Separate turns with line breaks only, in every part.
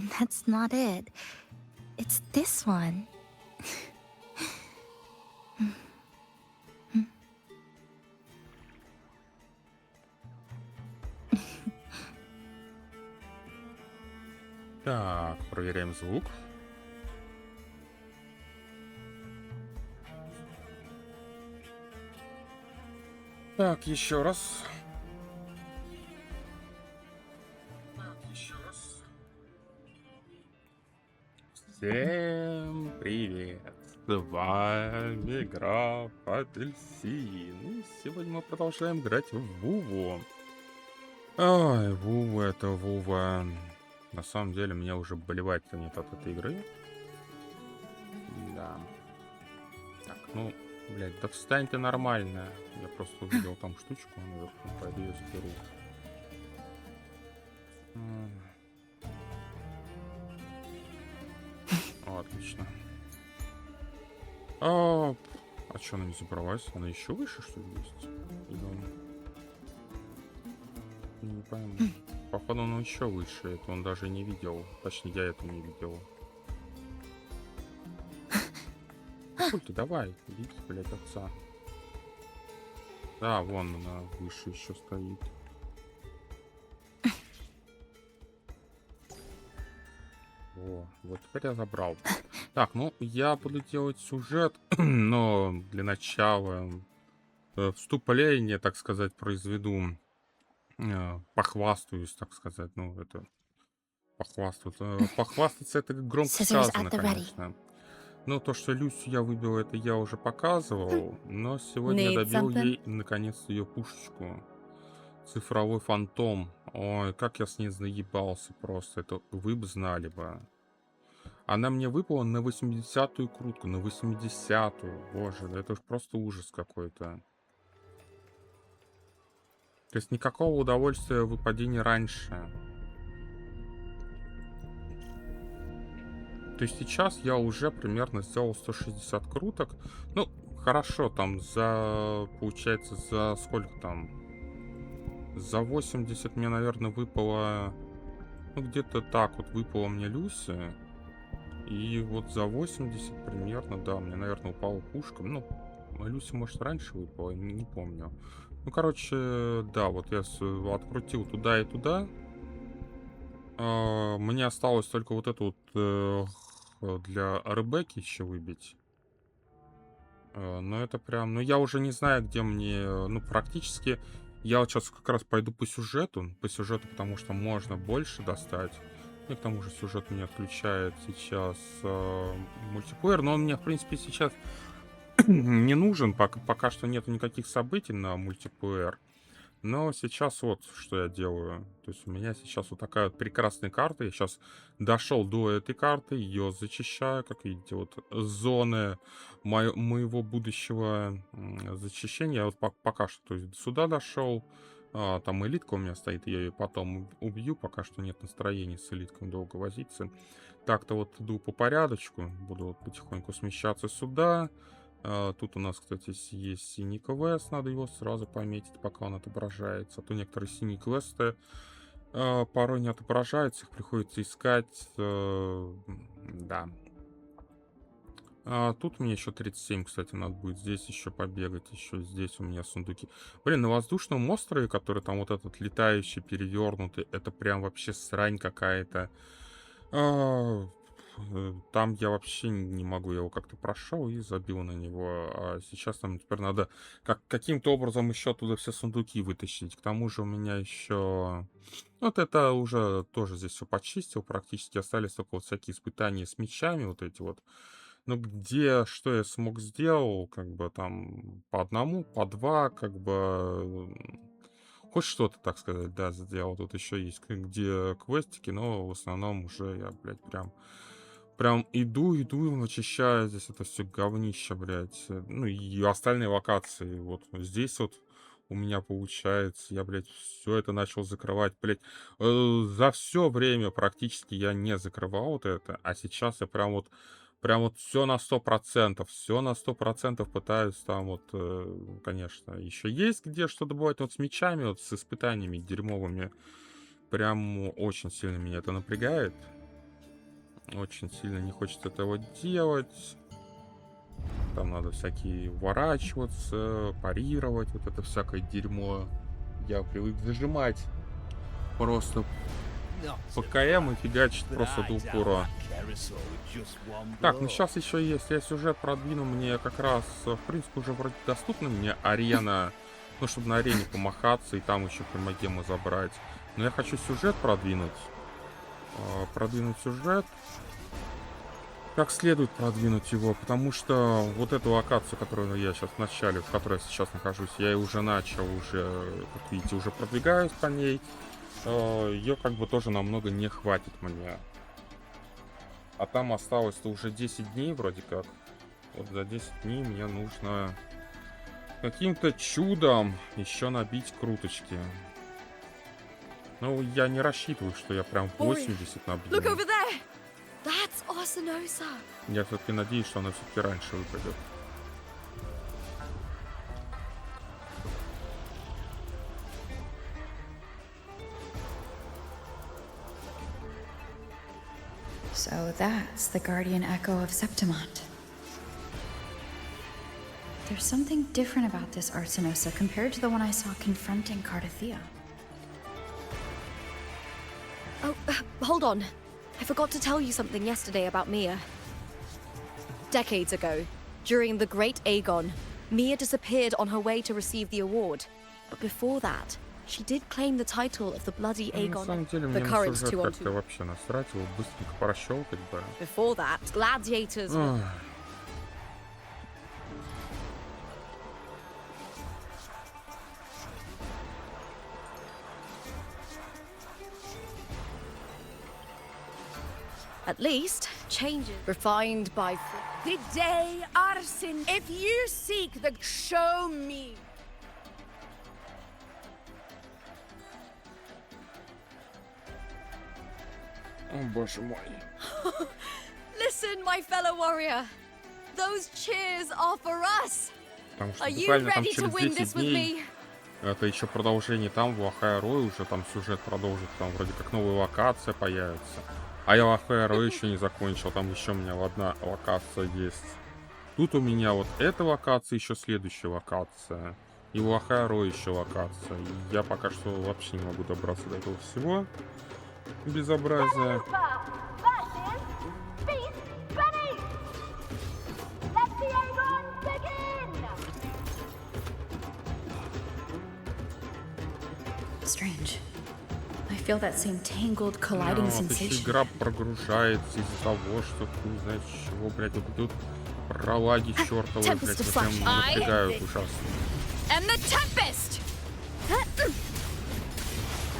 That's not it. It's this one.
Так, проверяем звук. Так, еще раз. Всем привет! С вами Игра, апельсин. И сегодня мы продолжаем играть в Вуву. Ой, Вува, это Вува. На самом деле, меня уже болевать-то нет от этой игры. Да. Так, ну, блядь, да встань ты нормально. Я просто увидел там штучку наверху, пойду ее заберу. О, отлично. А что она не забралась? Она еще выше, что ли, есть? Или он... Не пойму. Походу, он еще выше. Это он даже не видел. Точнее, я это не видел. Хуй ты, давай. Иди, блядь, отца. Да, вон она выше еще стоит. О, вот теперь я забрал. Так, ну, я буду делать сюжет, но для начала вступление, так сказать, произведу. Похвастаюсь, так сказать. Ну, это... Похвастаться. Похвастаться это громко
Scissors at
сказано,
the ready.
конечно. Ну, то, что Люсю я выбил, это я уже показывал. Но сегодня я
Need
добил
something?
ей, наконец, ее пушечку. Цифровой фантом. Ой, как я с ней заебался просто. Это вы бы знали бы. Она мне выпала на 80-ю крутку. На 80-ю. Боже, да это уж просто ужас какой-то. То есть никакого удовольствия в выпадении раньше. То есть сейчас я уже примерно сделал 160 круток. Ну, хорошо, там за... Получается, за сколько там? За 80 мне, наверное, выпало... Ну, где-то так вот выпала мне Люся. И вот за 80 примерно, да, мне, наверное, упала пушка. Ну, Люся, может, раньше выпала, не помню. Ну, короче, да, вот я открутил туда и туда. Мне осталось только вот эту вот для Ребекки еще выбить. Но это прям... Ну, я уже не знаю, где мне... Ну, практически... Я вот сейчас как раз пойду по сюжету. По сюжету, потому что можно больше достать. Ну, и к тому же сюжет мне отключает сейчас мультиплеер. Но он мне, в принципе, сейчас не нужен. Пока что нету никаких событий на мультиплеер. Но сейчас вот что я делаю. То есть у меня сейчас вот такая вот прекрасная карта. Я сейчас дошел до этой карты, ее зачищаю. Как видите, вот зоны моего будущего зачищения. Я вот пока что, то есть сюда дошел. Там элитка у меня стоит, я ее потом убью. Пока что нет настроения с элиткой долго возиться. Так-то вот иду по порядочку. Буду вот потихоньку смещаться сюда. Тут у нас, кстати, есть синий квест, надо его сразу пометить, пока он отображается. А то некоторые синие квесты порой не отображаются, их приходится искать. Да. Тут мне еще 37, кстати, надо будет здесь еще побегать. Еще здесь у меня сундуки. Блин, на воздушном острове, который там вот этот летающий, перевернутый, это прям вообще срань какая-то. Там я вообще не могу, я его как-то прошел и забил на него. А сейчас там теперь надо каким-то образом еще оттуда все сундуки вытащить. К тому же у меня еще... Вот это уже тоже здесь все почистил практически. Остались только вот всякие испытания с мечами, вот эти вот. Ну, где, что я смог сделал, как бы там по одному, по два, как бы... Хоть что-то, так сказать, да, сделал. Тут еще есть где квестики, но в основном уже я, блядь, прям иду, очищаю здесь это все говнище, блядь. Ну и остальные локации. Вот здесь вот у меня получается, я, блядь, все это начал закрывать, блядь. За все время практически я не закрывал вот это, а сейчас я прям вот все на 100%, все на 100% пытаюсь там вот, конечно, еще есть где что добывать вот с мечами, вот с испытаниями дерьмовыми. Прям очень сильно меня это напрягает. Очень сильно не хочется этого делать. Там надо всякие уворачиваться, парировать, вот это всякое дерьмо. Я привык зажимать просто ПКМ и фигачить просто до упора. Так, ну сейчас еще есть. Я сюжет продвину, мне как раз, в принципе, уже вроде доступна мне арена. Ну, чтобы на арене помахаться и там еще примагемы забрать. Но я хочу сюжет продвинуть. Продвинуть сюжет. Как следует продвинуть его, потому что вот эту локацию, которую я сейчас в начале, в которой я сейчас нахожусь, я ее уже начал, уже, как видите, уже продвигаюсь по ней. Ее как бы тоже намного не хватит мне. А там осталось-то уже 10 дней вроде как. Вот за 10 дней мне нужно каким-то чудом еще набить круточки. Ну, я не рассчитываю, что я прям 80 набью. Я все-таки надеюсь, что она все-таки раньше выпадет.
So that's the guardian echo of Septimont. There's something different about this Arsenosa compared to the one I saw confronting Cardathea.
Oh, hold on. I forgot to tell you something yesterday about Mia. Decades ago, during the Great Aegon, Mia disappeared on her way to receive the award. But before that, she did claim the title of the Bloody
На
Aegon.
самом деле, мне
The
на
current
сюжет
2 on
как-то
2.
вообще насрать, его быстренько прощелкать бы.
Before that, gladiators were... At least, changes refined by...
The day, Arsen, if you seek the show me.
О, боже мой.
Listen, my fellow warrior. Those cheers are for us.
Потому что
Are you
буквально там
ready to
через
win
10
this with
дней
me?
это еще продолжение там, в Роль уже там сюжет продолжит, там вроде как новая локация появится. А я Роль еще не закончил, там еще у меня одна локация есть. Тут у меня вот эта локация, еще следующая локация. И у Роль еще локация. И я пока что вообще не могу добраться до этого всего. Безобразие.
Strange. I feel that same tangled, colliding
Вот еще
sensation.
игра прогружается из-за того, что хуй знает чего, блядь, вот тут пролаги чертовы, блядь, вот прям напрягают ужасно.
And the Tempest!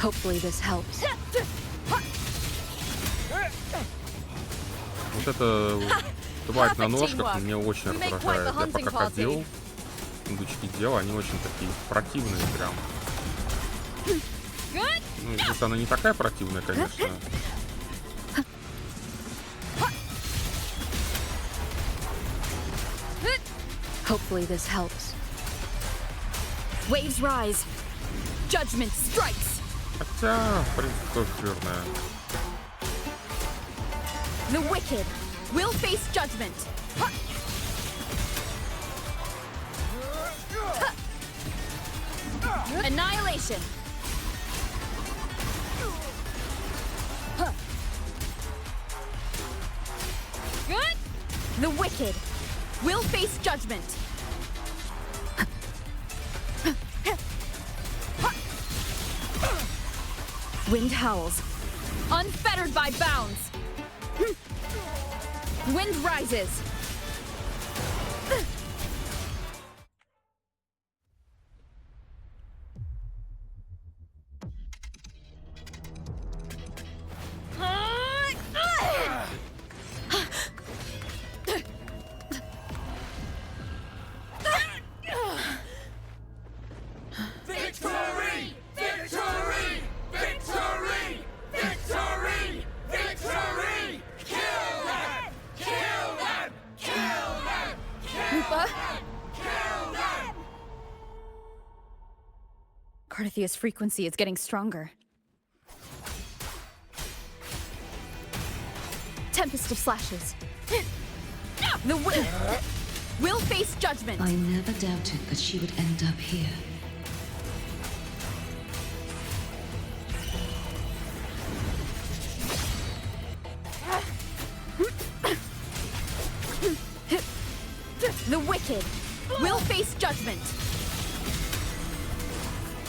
Hopefully this helps.
Вот это тварь на ножках меня очень раздражает. Я пока ходил, сундучки делал, они очень такие противные прям. Ну, здесь она не такая противная, конечно.
Hopefully this helps. Waves rise. Judgment strikes.
Хотя, в принципе, тоже жирная.
The wicked will face judgment. Annihilation. Good. The wicked will face judgment. Wind howls, unfettered by bounds. Wind rises. Cardathea's frequency is getting stronger. tempest of slashes. The wind will face judgment.
I never doubted that she would end up here.
The wicked will face judgment.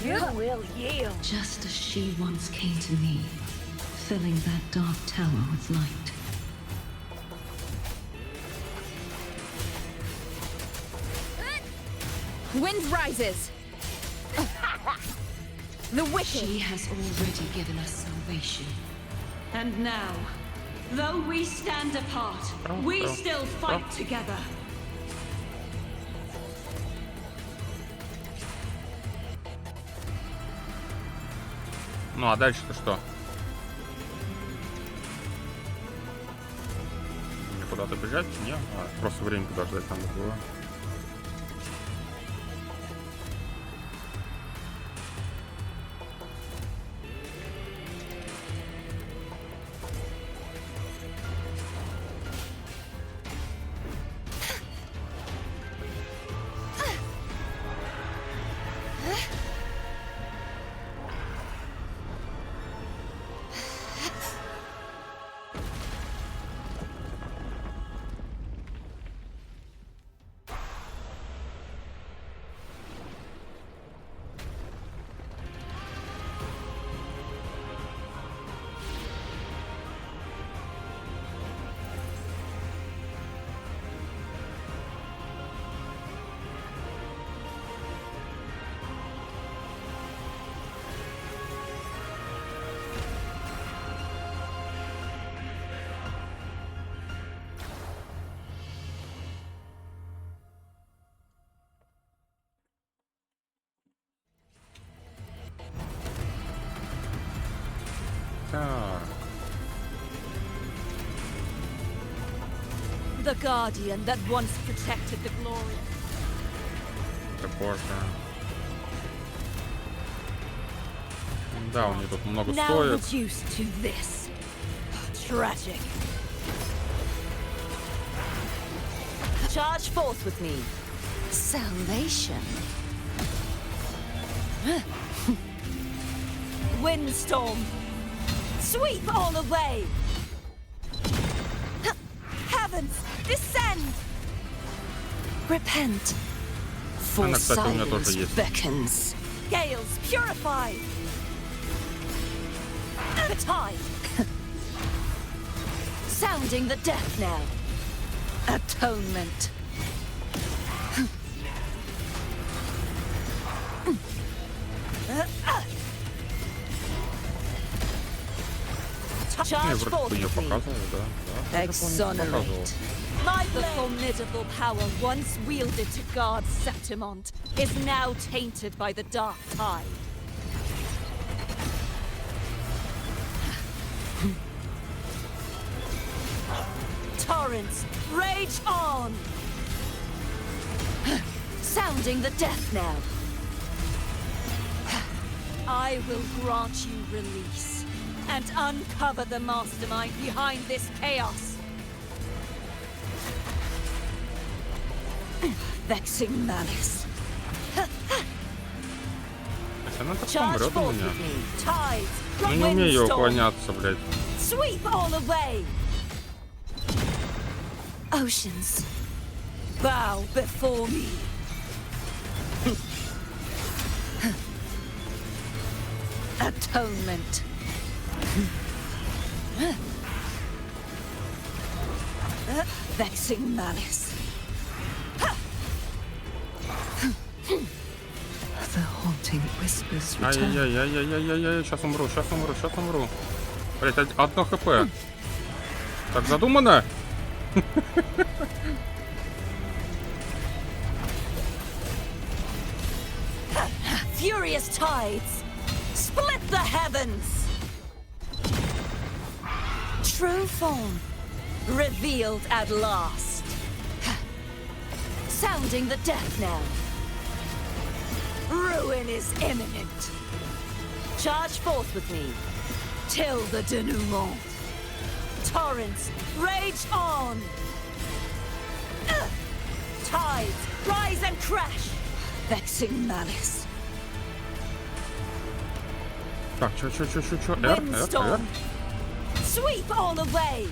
You will yield.
Just as she once came to me, filling that dark tower with light.
Wind rises. The wicked.
She has already given us salvation. And now, though we stand apart, we still fight together.
Ну а дальше-то что? Мне куда-то бежать? Нет? Просто время подождать надо было. Так.
The guardian that once protected the glory.
Это боже. Да, у нее тут много
Now
стоит.
reduced to this. Tragic. Charge forth with me. Salvation. Windstorm. Sweep all away. Heavens, descend. Repent. For
Она, кстати, у меня тоже
silence
есть.
beckons. Gales purify. The tide. Sounding the death knell. Atonement.
Не,
Charge
вроде
forth
бы ее
with me.
показывал, да. Да, я помню, показывал.
Exonerate. The formidable power once wielded to guard Septimont is now tainted by the dark tide. Torrents, rage on! Sounding the death knell. I will grant you release and uncover the mastermind behind this chaos. Vexing malice.
Если она так
Charge
помрет у
forth
меня.
with me. Tides
Ну
from
не умею я
windstorm.
уклоняться, блядь.
Sweep all away. Oceans, bow before me. Atonement. Vexing malice.
The haunting whispers return.
Ай-яй-яй-яй-яй-яй-яй, сейчас умру, сейчас умру, сейчас умру. Блять, одно хп. Так задумано?
Furious tides, split the heavens. True form, revealed at last. Sounding the death knell. Ruin is imminent. Charge forth with me, till the denouement.
torrents rage on. Tides rise and crash. Vexing malice.
Так, чё? R.
Windstorm. Sweep all away.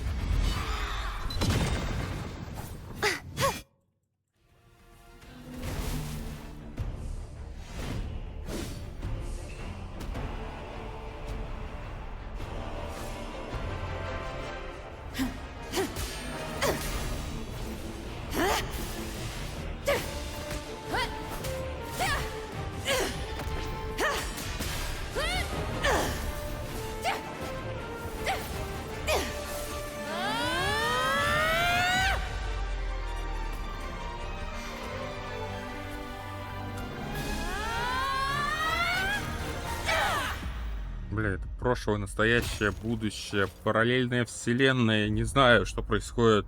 Бля, это прошлое, настоящее, будущее, параллельная вселенная. Не знаю, что происходит.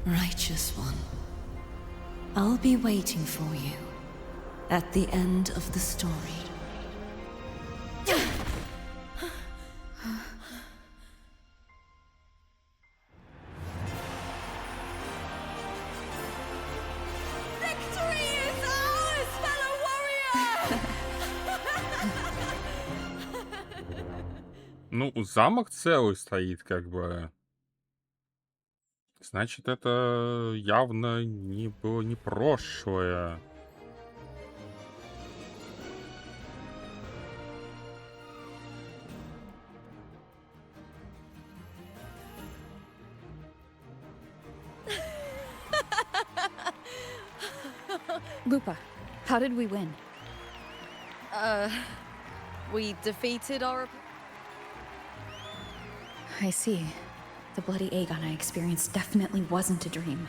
Righteous one, I'll be waiting for you at the end of the story.
Victory is ours, fellow warrior!
Ну, замок целый стоит, как бы. Значит, это явно не было не прошлое.
Lupa, how did we win?
We defeated our...
I see. The bloody Aegon I experienced definitely wasn't a dream.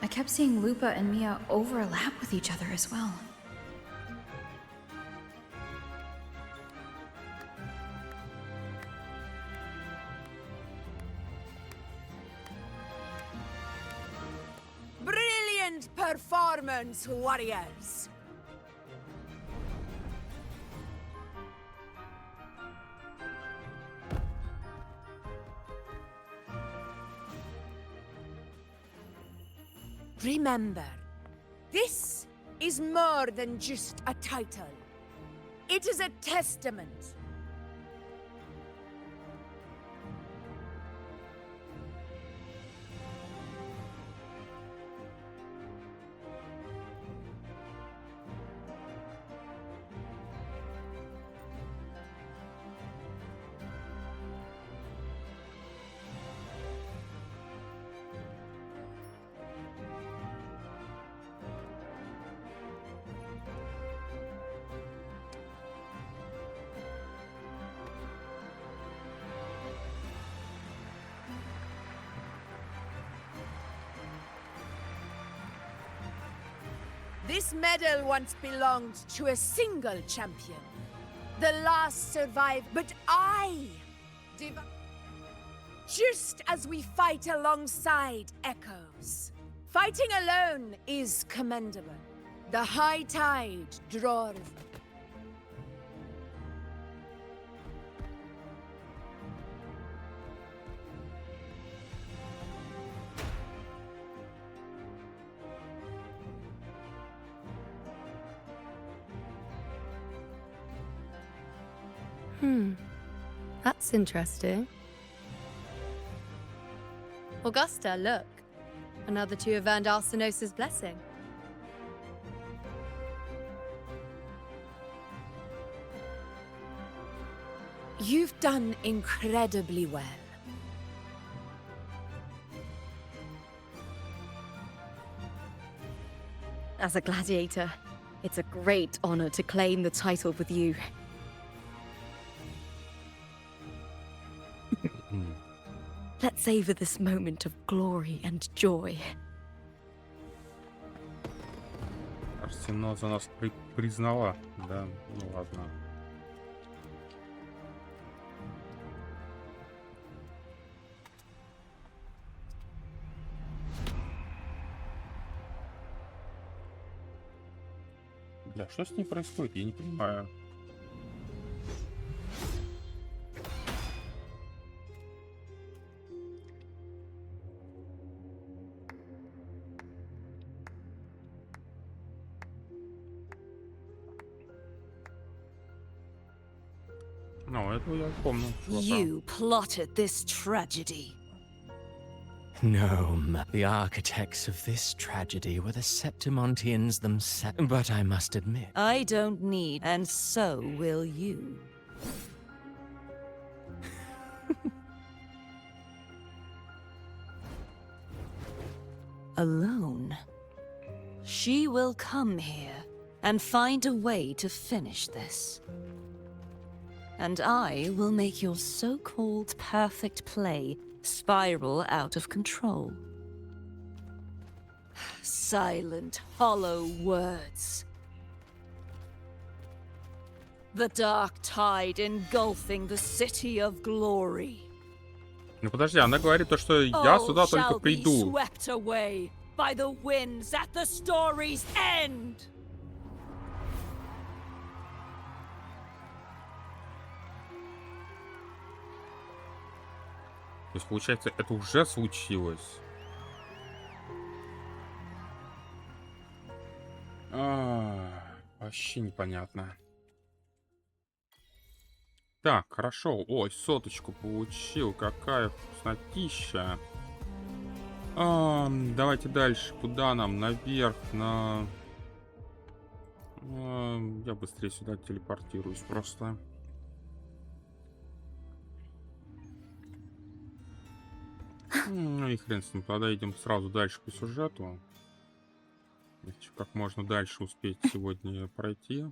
I kept seeing Lupa and Mia overlap with each other as well.
Brilliant performance, warriors! Remember, this is more than just a title. It is a testament. This medal once belonged to a single champion. The last survived, but just as we fight alongside echoes. Fighting alone is commendable. The high tide draws.
That's interesting. Augusta, look. Another two have earned Arsenos's blessing.
You've done incredibly well.
As a gladiator, it's a great honor to claim the title with you. Let's savor this moment of glory and joy.
Арсенал за нас признала. Да, ну ладно. Бля, что с ней происходит? Я не понимаю. Ну, это я помню.
You plotted this tragedy.
No, the architects of this tragedy were the Septimontians themselves. But I must admit,
I don't need, and so will you. Alone. She will come here and find a way to finish this. And I will make your so-called perfect play spiral out of control. Silent, hollow words. The dark tide engulfing the city of glory.
Ну подожди, она говорит то, что я сюда
All
только
shall be
приду.
swept away by the winds at the story's end.
То есть, получается, это уже случилось. Вообще непонятно. Так, хорошо. Ой, соточку получил. Какая вкуснотища. Давайте дальше. Куда нам? Наверх, на... Я быстрее сюда телепортируюсь просто. Ну и хрен с ним. Тогда идем сразу дальше по сюжету. Как можно дальше успеть сегодня пройти.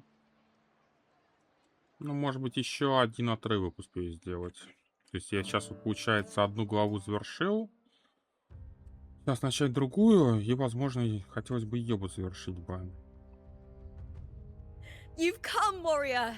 Ну, может быть, еще один отрывок успею сделать. То есть я сейчас, получается, одну главу завершил. Сейчас начать другую. И, возможно, хотелось бы ее бы завершить бы.
You've come, warrior!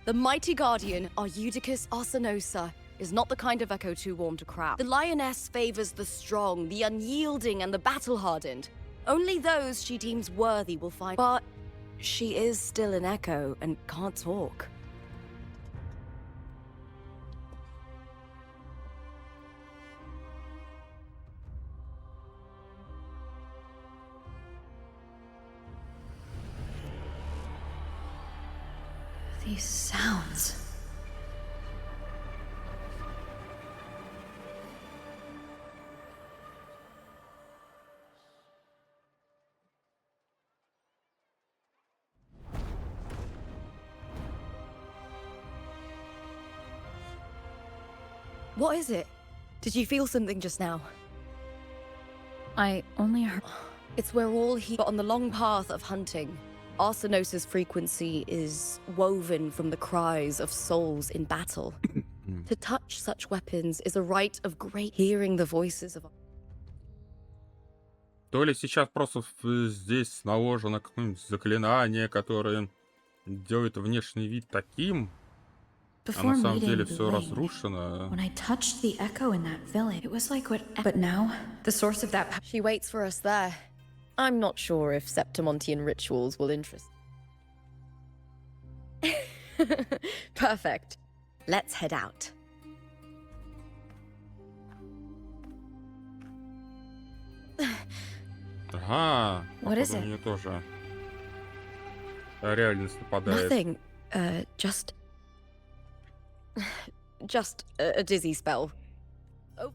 The mighty guardian, Eudicus Arsenosa, is not the kind of echo too warm to crowd. The lioness favors the strong, the unyielding, and the battle-hardened. Only those she deems worthy will find. But she is still an echo and can't talk.
These sounds.
What is it? Did you feel something just now?
I only heard.
It's where all but on the long path of hunting. Arsenosa's frequency is woven from the cries of souls in battle. To touch such weapons is a rite of great hearing the voices of...
То ли сейчас просто здесь наложено какое-нибудь заклинание, которое делает внешний вид таким, а на самом деле все разрушено.
When I touched the echo in that village, it was like what. But now, the source of that.
She waits for us there. I'm not sure if Septimontian rituals will interest. Perfect. Let's head out.
Ага.
What is
походу,
it?
на неё тоже реальность нападает.
Nothing. Just a dizzy spell. Oh.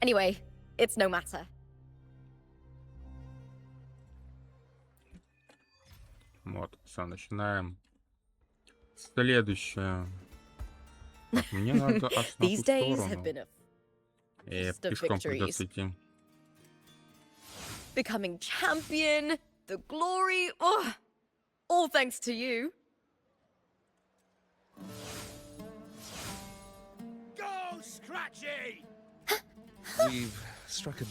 Anyway, it's no matter.
Вот, все, начинаем. Следующее. Так, мне надо аж на ту
These days have
сторону.
been a feast of
Пешком
victories.
придется идти.
becoming champion, the glory. Oh, all thanks to you.
Go, Scratchy!
We've struck a...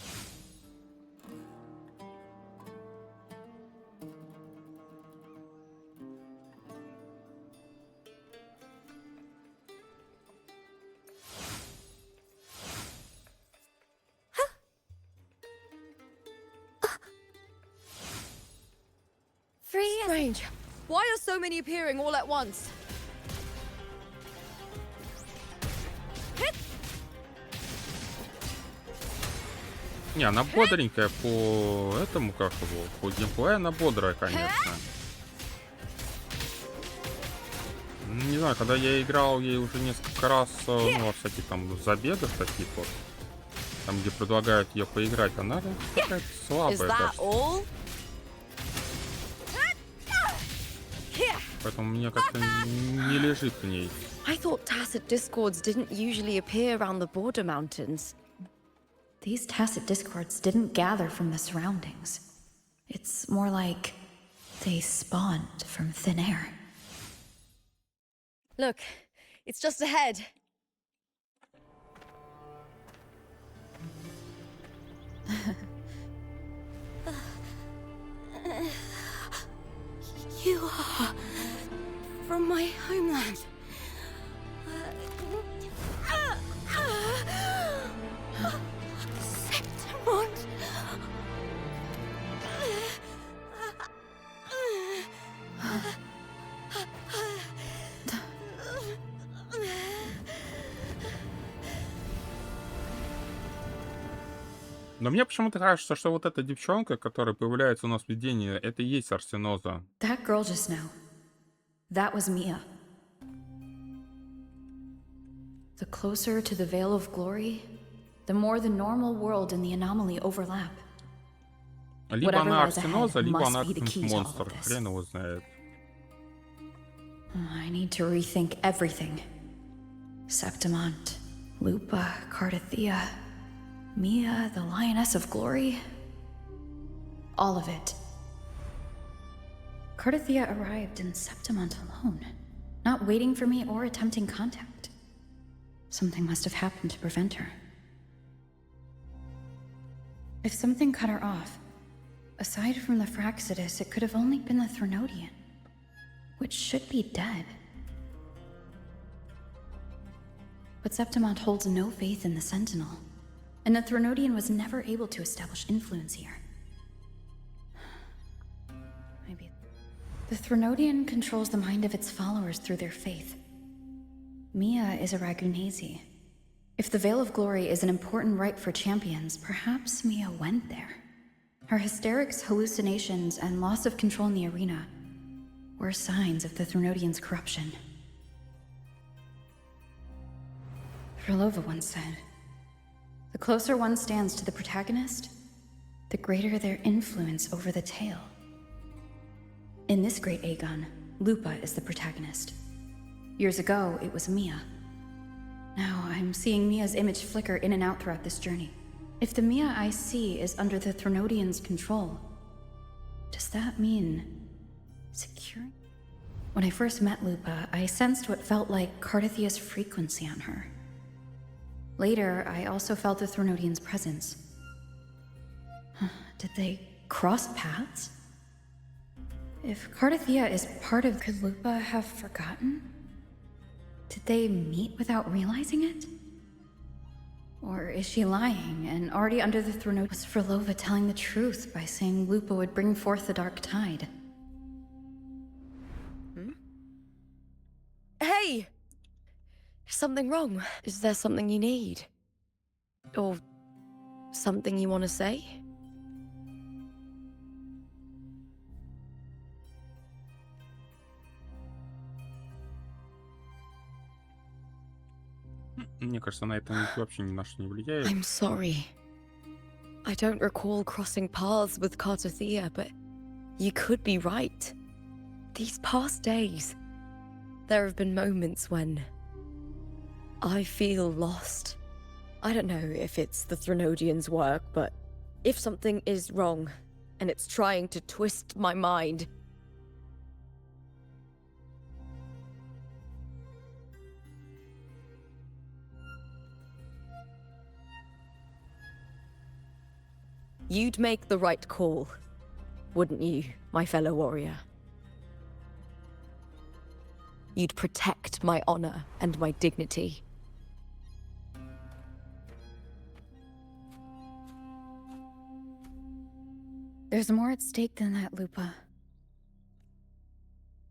Strange. Why are so many appearing all at once?
Не, она бодренькая по этому, как его, по геймплею она бодрая, конечно. Не знаю, когда я играл ей уже несколько раз, ну, во всяких там забегах таких вот, там, где предлагают ее поиграть, она какая-то слабая, кажется. Поэтому мне как-то не лежит в ней.
I thought tacit discords didn't usually appear around the border mountains.
These tacit discords didn't gather from the surroundings. It's more like they spawned from thin air.
Look, it's just ahead.
You are from my homeland. Septimont.
Но мне почему-то кажется, что вот эта девчонка, которая появляется у нас в видении, это и есть Арсеноза.
That girl just now. That was Mia. The closer to the veil of glory, the more the normal world and the anomaly overlap.
Либо она Арсеноза, либо она какой-нибудь монстр. Хрен его знает.
I need to rethink everything. Septimont, Lupa, Cardathea, Mia, the Lioness of Glory. All of it. Cardathea arrived in Septimont alone, not waiting for me or attempting contact. Something must have happened to prevent her. If something cut her off, aside from the Fraxidus, it could have only been the Threnodian, which should be dead. But Septimont holds no faith in the Sentinel, and the Threnodian was never able to establish influence here. Maybe... The Threnodian controls the mind of its followers through their faith. Mia is a Ragunesi. If the Veil of Glory is an important rite for champions, perhaps Mia went there. Her hysterics, hallucinations, and loss of control in the arena were signs of the Threnodian's corruption. Frolova once said, "The closer one stands to the protagonist, the greater their influence over the tale." In this great Aegon, Lupa is the protagonist. Years ago, it was Mia. Now I'm seeing Mia's image flicker in and out throughout this journey. If the Mia I see is under the Threnodian's control, does that mean securing? When I first met Lupa, I sensed what felt like Cardathea's frequency on her. Later, I also felt the Threnodian's presence. Did they cross paths? If Cardathea is part of... Could Lupa have forgotten? Did they meet without realizing it? Or is she lying and already under the Threnodian? Was Frolova telling the truth by saying Lupa would bring forth the dark tide?
Hey! Is something wrong? Is there something you need? Or something you want to say?
Мне кажется, на это вообще ни на что не влияет.
I'm sorry. I don't recall crossing paths with Cardathea, but you could be right. These past days, there have been moments when I feel lost. I don't know if it's the Threnodian's work, but If something is wrong, and it's trying to twist my mind, you'd make the right call, wouldn't you, my fellow warrior? You'd protect my honor and my dignity.
There's more at stake than that, Lupa.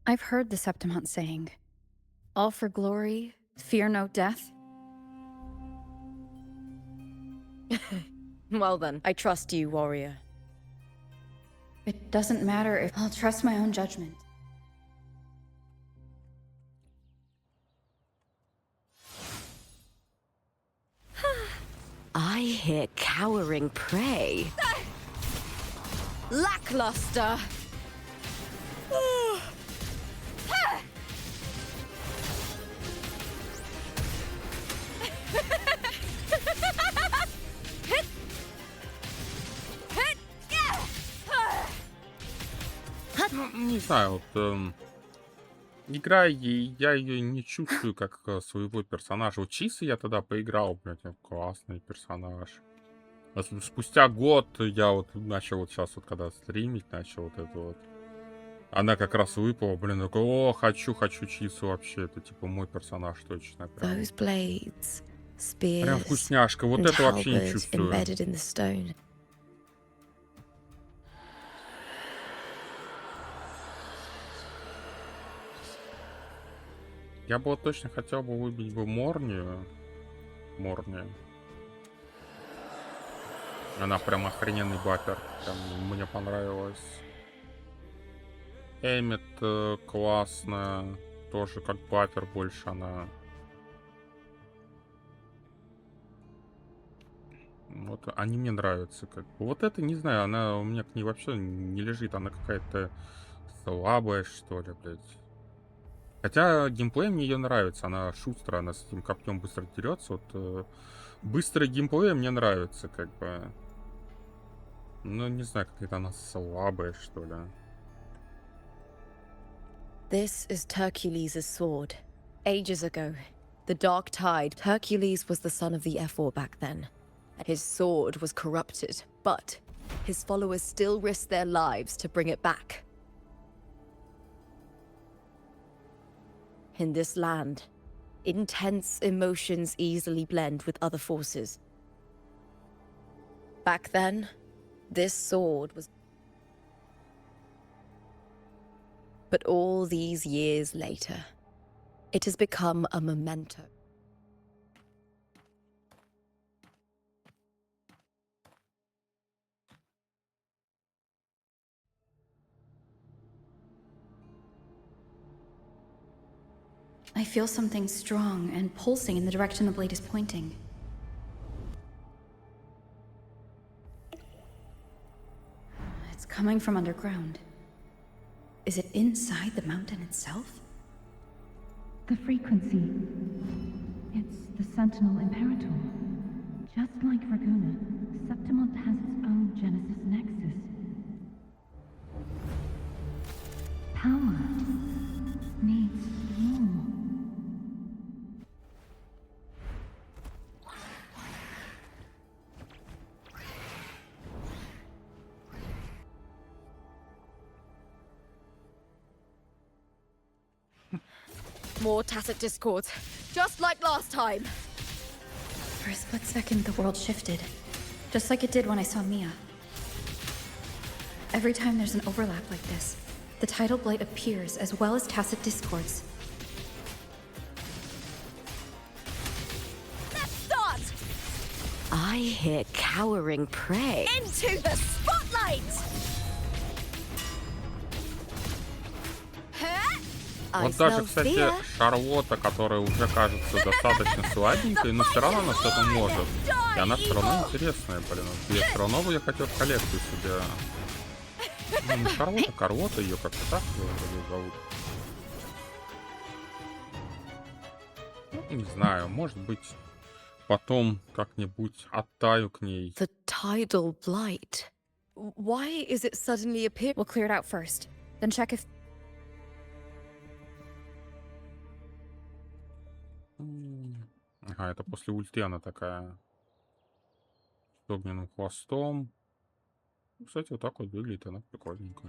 I've heard the Septimont saying, all for glory, fear no death.
Well then, I trust you, warrior.
It doesn't matter if I'll trust my own judgment.
I hear cowering prey. Lackluster.
Ну, не знаю, вот игра, я ее не чувствую как своего персонажа. Вот Чисы я тогда поиграл, блядь, классный персонаж. А спустя год я вот начал вот сейчас вот когда стримить начал вот это вот. Она как раз выпала, блин, такой, о, хочу Чису вообще, это типа мой персонаж точно. Прям,
Those blades, spears,
прям вкусняшка, вот
and
это вообще не
halberds
чувствую.
embedded in the stone.
Я бы вот точно хотел бы выбить бы Морни. Она прям охрененный бапер. Прям мне понравилось. Эммет классная. Тоже как бапер больше она. Вот они мне нравятся. Как бы. Вот это, не знаю, она у меня к ней вообще не лежит. Она какая-то слабая, что ли, блядь. Хотя геймплей мне ее нравится. Она шустрая, она с этим копьем быстро дерется. Вот быстрый геймплей мне нравится, как бы. Ну, не знаю, какая-то она слабая, что ли.
This is Hercules' sword. Ages ago, the Dark Tide. Hercules was the son of the Ephor back then. His sword was corrupted, but his followers still risked their lives to bring it back. In this land, intense emotions easily blend with other forces. Back then, this sword was... But all these years later, it has become a memento.
I feel something strong and pulsing in the direction the blade is pointing. It's coming from underground. Is it inside the mountain itself?
The frequency. It's the Sentinel Imperator. Just like Raguna, Septimont has its own Genesis Nexus. Power needs more.
More tacit discords, just like last time.
For a split second, the world shifted. Just like it did when I saw Mia. Every time there's an overlap like this, the tidal blade appears as well as tacit discords.
Let's start! I hear cowering prey. Into the spotlight!
Вот даже, кстати, Шарлотта, которая уже кажется достаточно сладенькой, но все равно она что-то может. И она все равно интересная, блин. Я все равно бы я хотел в коллекцию себе. Ну, не Шарлотта, Карлотта, ее как-то так зовут. Ну, не знаю, может быть. Потом как-нибудь оттаю к ней.
The tidal blight. Why is it suddenly appear?
We'll clear it out first, then check if...
Ага, это после ульты она такая. С огненным хвостом. Кстати, вот так вот выглядит она прикольненько.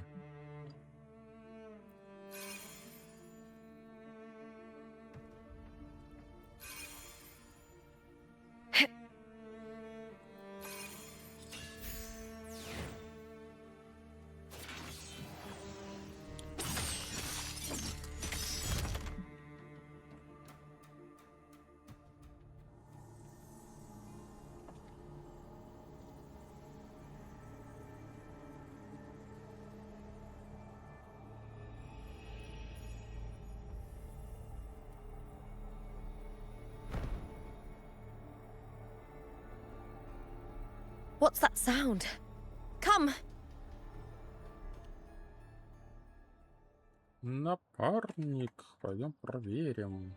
What's that sound? Come!
Напарник. Пойдем проверим.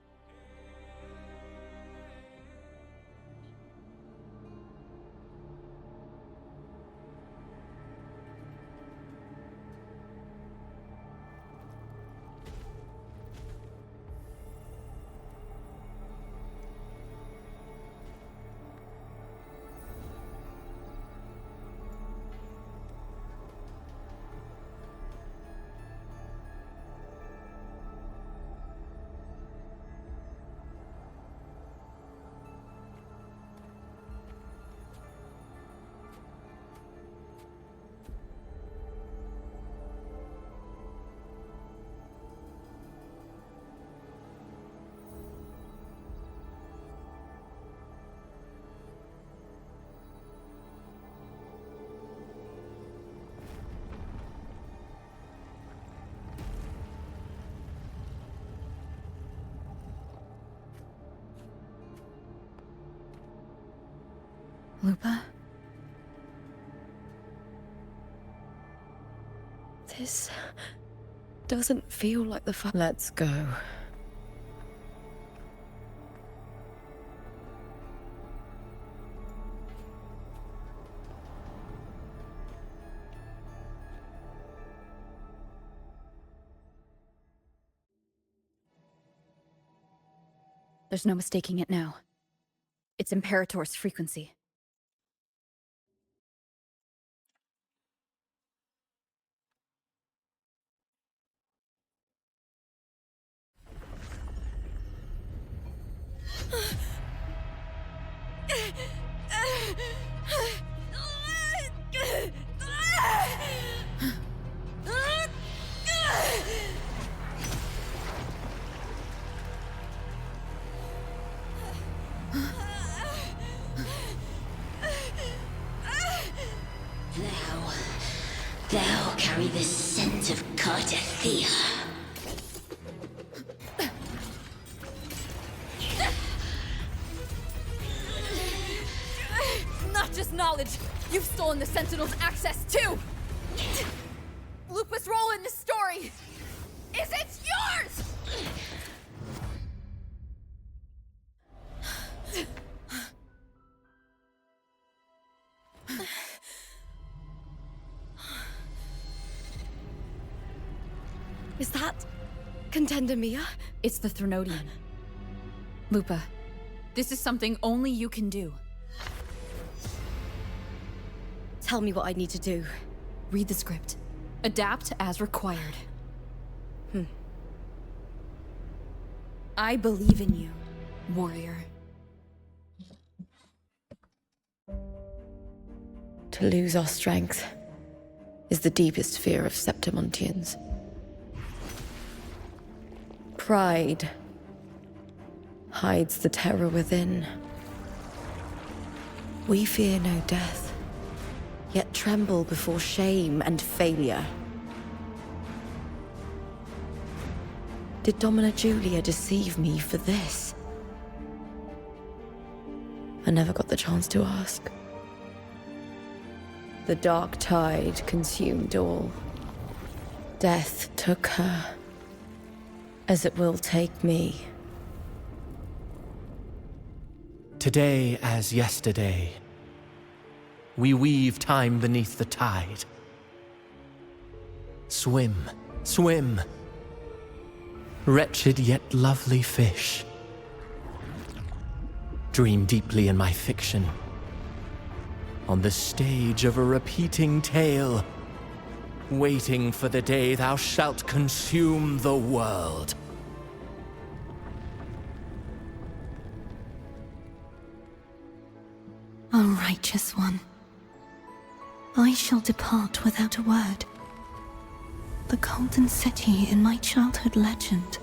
Lupa?
This doesn't feel like the fun. Let's go.
There's no mistaking it now. It's Imperator's frequency.
Thou carry the scent of Cardathea.
Not just knowledge! You've stolen the Sentinel's access too! Lupa's role in this story! Is it yours?!
Is that Contender Mia?
It's the Threnodian. Lupa, this is something only you can do.
Tell me what I need to do.
Read the script. Adapt as required. I believe in you, warrior.
To lose our strength is the deepest fear of Septimontians. Pride hides the terror within. We fear no death, yet tremble before shame and failure. Did Domina Julia deceive me for this? I never got the chance to ask. The dark tide consumed all. Death took her, as it will take me.
Today as yesterday, we weave time beneath the tide. Swim, swim, wretched yet lovely fish. Dream deeply in my fiction, on the stage of a repeating tale, waiting for the day thou shalt consume the world.
O righteous one, I shall depart without a word. The golden city in my childhood legend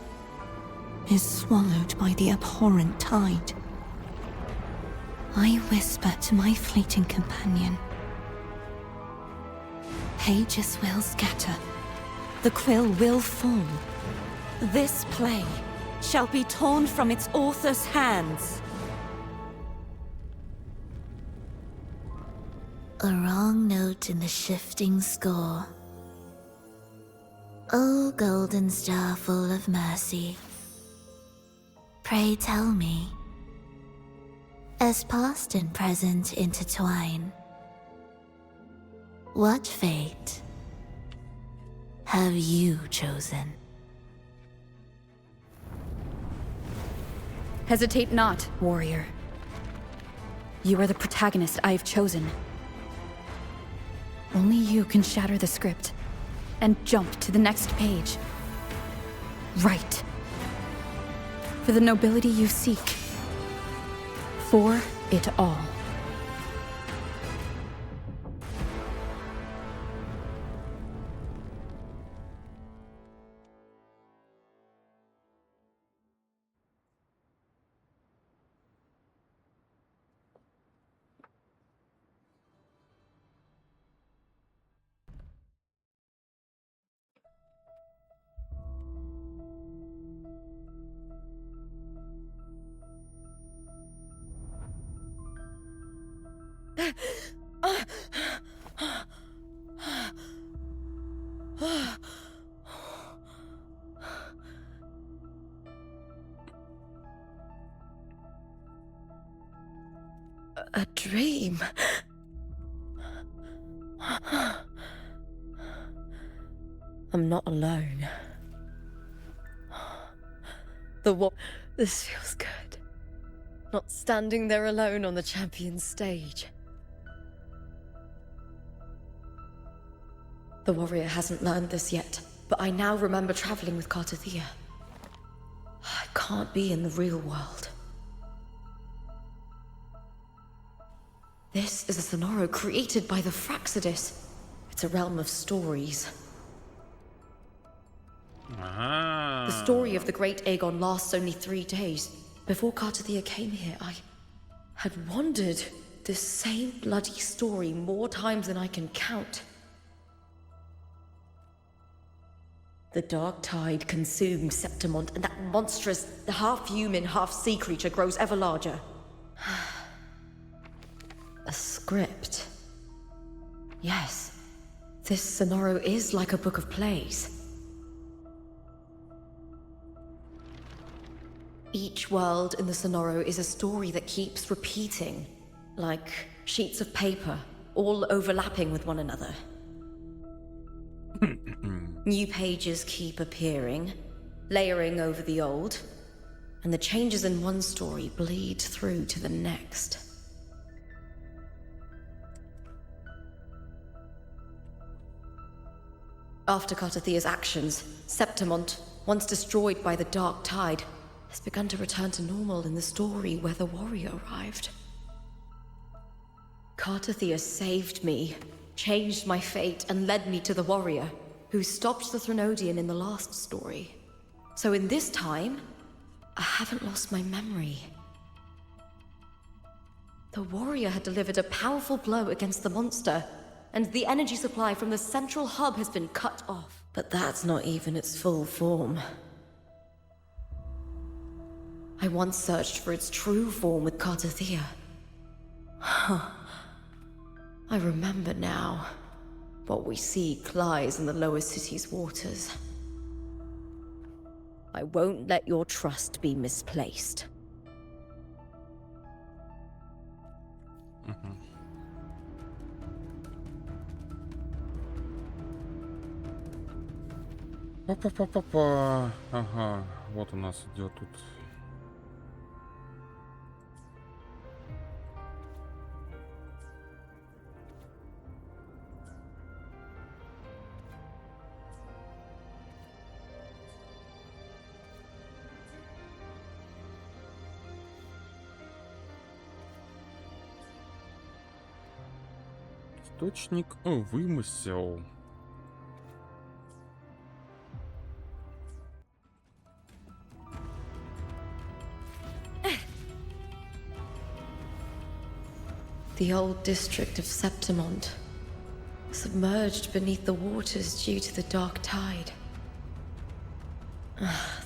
is swallowed by the abhorrent tide. I whisper to my fleeting companion. Pages will scatter.
The quill will fall. This play shall be torn from its author's hands.
A wrong note in the shifting score. O golden star full of mercy, pray tell me, as past and present intertwine, what fate have you chosen?
Hesitate not, warrior. You are the protagonist I have chosen. Only you can shatter the script and jump to the next page. Right. For the nobility you seek. For it all.
A dream. I'm not alone. This feels good. Not standing there alone on the champion's stage. The warrior hasn't learned this yet, but I now remember traveling with Cartathea. I can't be in the real world. This is a Sonoro created by the Fraxidus. It's a realm of stories.
Ah.
The story of the Great Aegon lasts only 3 days. Before Cartathea came here, I had wandered this same bloody story more times than I can count. The dark tide consumed Septimont, and that monstrous, half-human, half-sea creature grows ever larger. A script. Yes, this Sonoro is like a book of plays. Each world in the Sonoro is a story that keeps repeating, like sheets of paper, all overlapping with one another. New pages keep appearing, layering over the old, and the changes in one story bleed through to the next. After Cartathea's actions, Septimont, once destroyed by the dark tide, has begun to return to normal in the story where the warrior arrived. Cartathea saved me, changed my fate, and led me to the warrior, who stopped the Threnodian in the last story. So in this time, I haven't lost my memory. The warrior had delivered a powerful blow against the monster, and the energy supply from the central hub has been cut off. But that's not even its full form. I once searched for its true form with Cartathea. I remember now. What we seek lies in the lower city's waters. I won't let your trust be misplaced.
Мгм. Па-па-па-па-па. Ага, вот у нас идет тут. Источник вымысел.
The old district of Septimont, submerged beneath the waters due to the dark tide.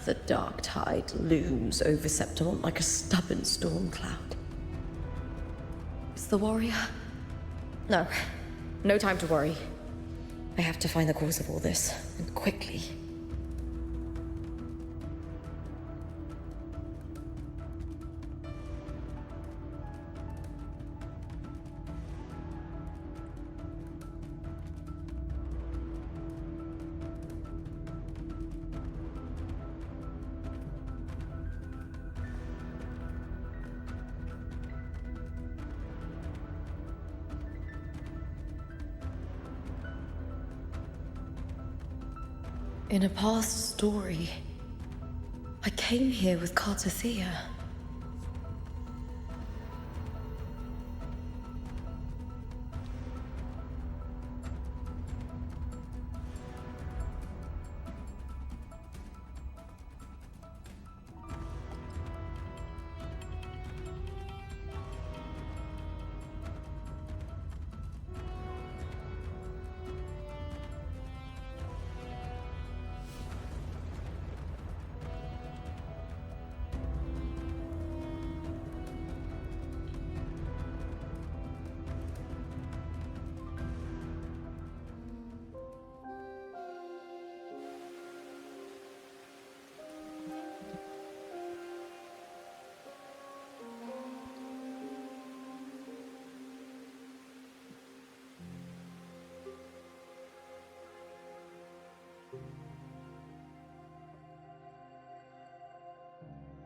The dark tide looms over Septimont like a stubborn storm cloud. Is the warrior? No. No time to worry. I have to find the cause of all this, and quickly. In a past story, I came here with Cartothea.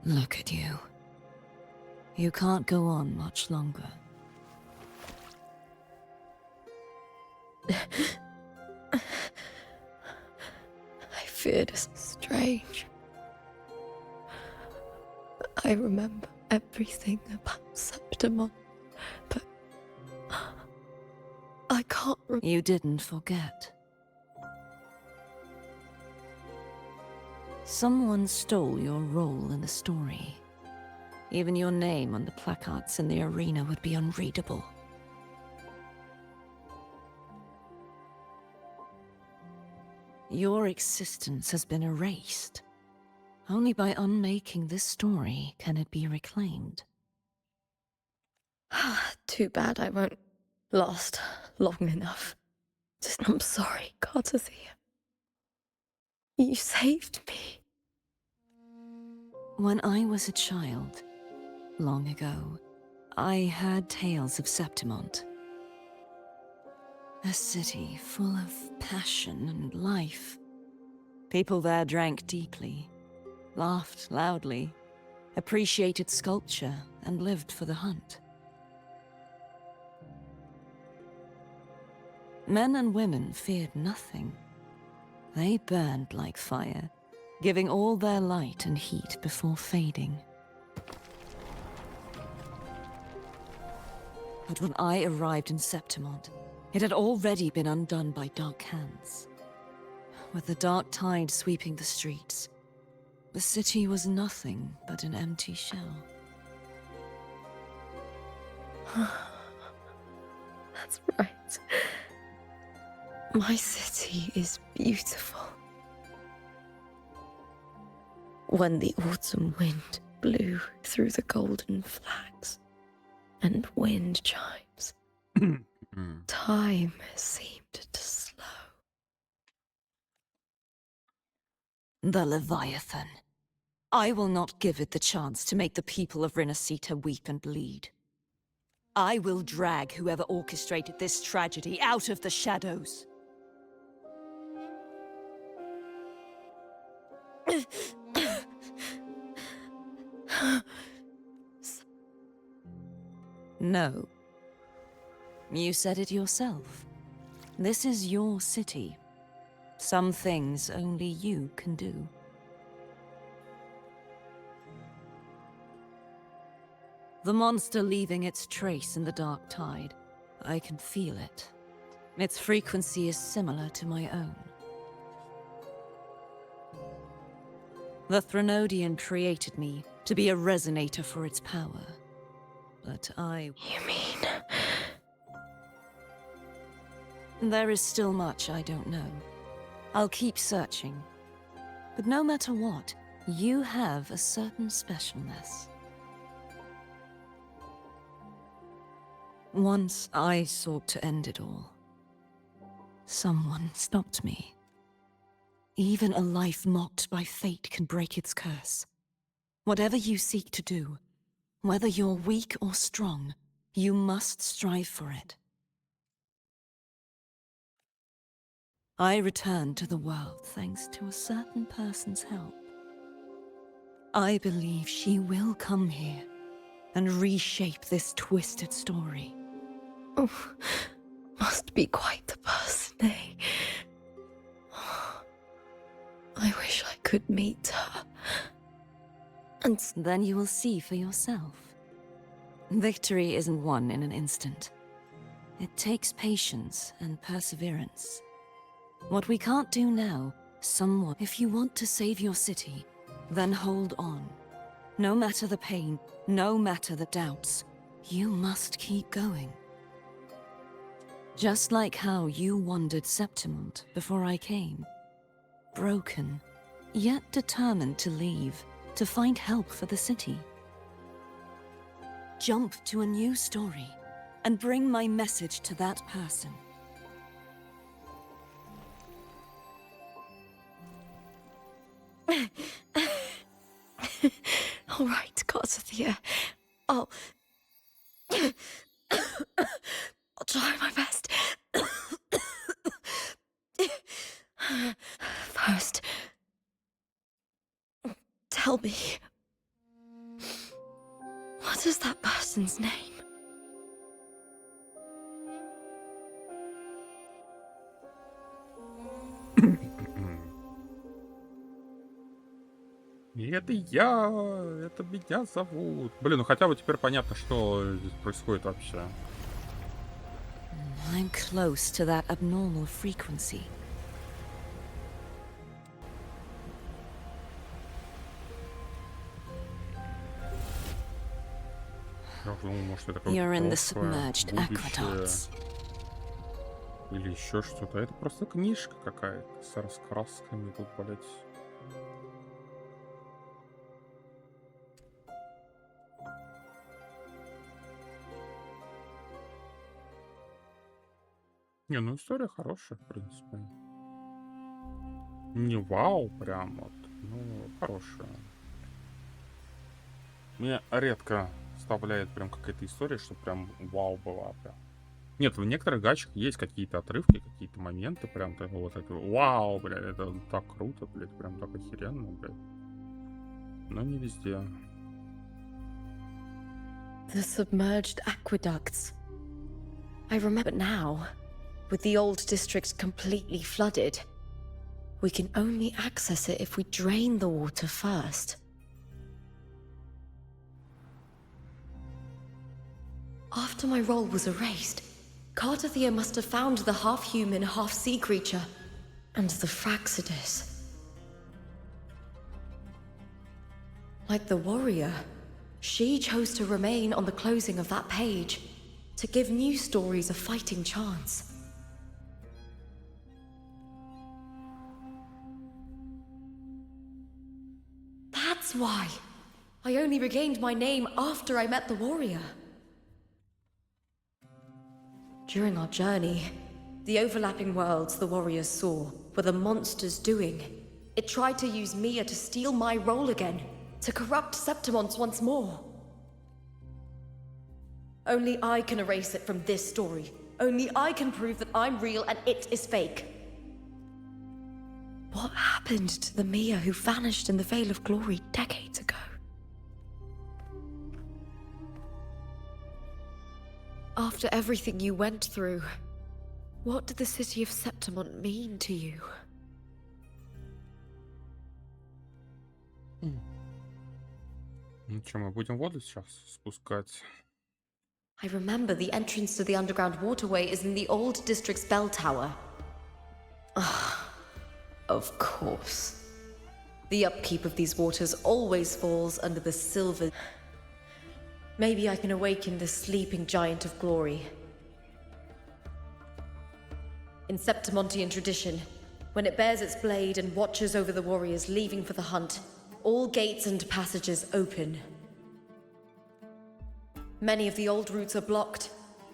Look at you. You can't go on much longer.
I feared us strange. I remember everything about Septimont, but I can't
You didn't forget. Someone stole your role in the story. Even your name on the placards in the arena would be unreadable. Your existence has been erased. Only by unmaking this story can it be reclaimed.
Too bad I won't last long enough. I'm sorry, Cartothea. You saved me.
When I was a child, long ago, I heard tales of Septimont. A city full of passion and life. People there drank deeply, laughed loudly, appreciated sculpture, and lived for the hunt. Men and women feared nothing. They burned like fire, giving all their light and heat before fading. But when I arrived in Septimont, it had already been undone by dark hands. With the dark tide sweeping the streets, the city was nothing but an empty shell.
That's right. My city is beautiful. When the autumn wind blew through the golden flags and wind chimes, time seemed to slow.
The Leviathan. I will not give it the chance to make the people of Rinasita weep and bleed. I will drag whoever orchestrated this tragedy out of the shadows. No. You said it yourself. This is your city. Some things only you can do. The monster leaving its trace in the dark tide. I can feel it. Its frequency is similar to my own. The Threnodian created me to be a resonator for its power. But I...
You mean...
There is still much I don't know. I'll keep searching. But no matter what, you have a certain specialness. Once I sought to end it all. Someone stopped me. Even a life mocked by fate can break its curse. Whatever you seek to do, whether you're weak or strong, you must strive for it. I returned to the world thanks to a certain person's help. I believe she will come here and reshape this twisted story.
Oh, must be quite the person, eh? I wish I could meet her.
And then you will see for yourself. Victory isn't won in an instant. It takes patience and perseverance. What we can't do now, someone... If you want to save your city, then hold on. No matter the pain, no matter the doubts, you must keep going. Just like how you wandered Septimont before I came. Broken, yet determined to leave, to find help for the city. Jump to a new story, and bring my message to that person.
All right, gods of the air. I'll try my best. First, tell me, what is that person's name?
Это это меня зовут. Блин, ну хотя бы теперь понятно, что здесь происходит вообще.
I'm close to that abnormal frequency.
Я уже думал, может, это какое-то
You're in the
прошлое,
submerged
будущее.
aqueducts.
Или еще что-то. Это просто книжка какая-то с раскрасками тут, блять. Не, ну история хорошая, в принципе. Не вау, прям вот, ну, хорошая. Меня редко вставляет прям какая-то история, что прям вау была прям. Нет, в некоторых гачах есть какие-то отрывки, какие-то моменты, прям так, вот это вау, блядь, это так круто, блядь, прям так охеренно, блядь. Но не везде.
The submerged aqueducts. I remember now. With the old district completely flooded, we can only access it if we drain the water first. After my role was erased, Cardathia must have found the half-human, half-sea creature, and the Fraxidus. Like the warrior, she chose to remain on the closing of that page, to give new stories a fighting chance. That's why I only regained my name after I met the warrior. During our journey, the overlapping worlds the warriors saw were the monster's doing. It tried to use Mia to steal my role again, to corrupt Septimont once more. Only I can erase it from this story. Only I can prove that I'm real and it is fake. What happened to the Mia who vanished in the Veil of Glory decades ago? After everything you went through, what did the city of Septimont mean to you?
Ну что, мы будем воду сейчас спускать?
I remember the entrance to the underground waterway is in the old district's bell tower. Of course. The upkeep of these waters always falls under the silver. Maybe I can awaken the sleeping giant of glory. In Septimontian tradition, when it bears its blade and watches over the warriors leaving for the hunt, all gates and passages open. Many of the old routes are blocked,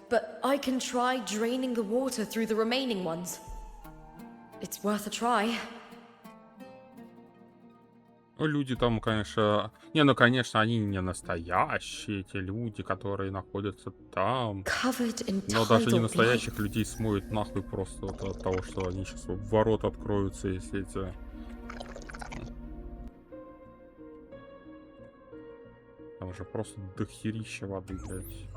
but I can try draining the water through the remaining ones. It's worth a try.
Ну, люди там, конечно... Не, ну, конечно, они не настоящие, эти люди, которые находятся там. Но даже не настоящих людей смоет нахуй просто вот от того, что они сейчас ворота откроются, если эти... Там же просто дохерища воды, блядь.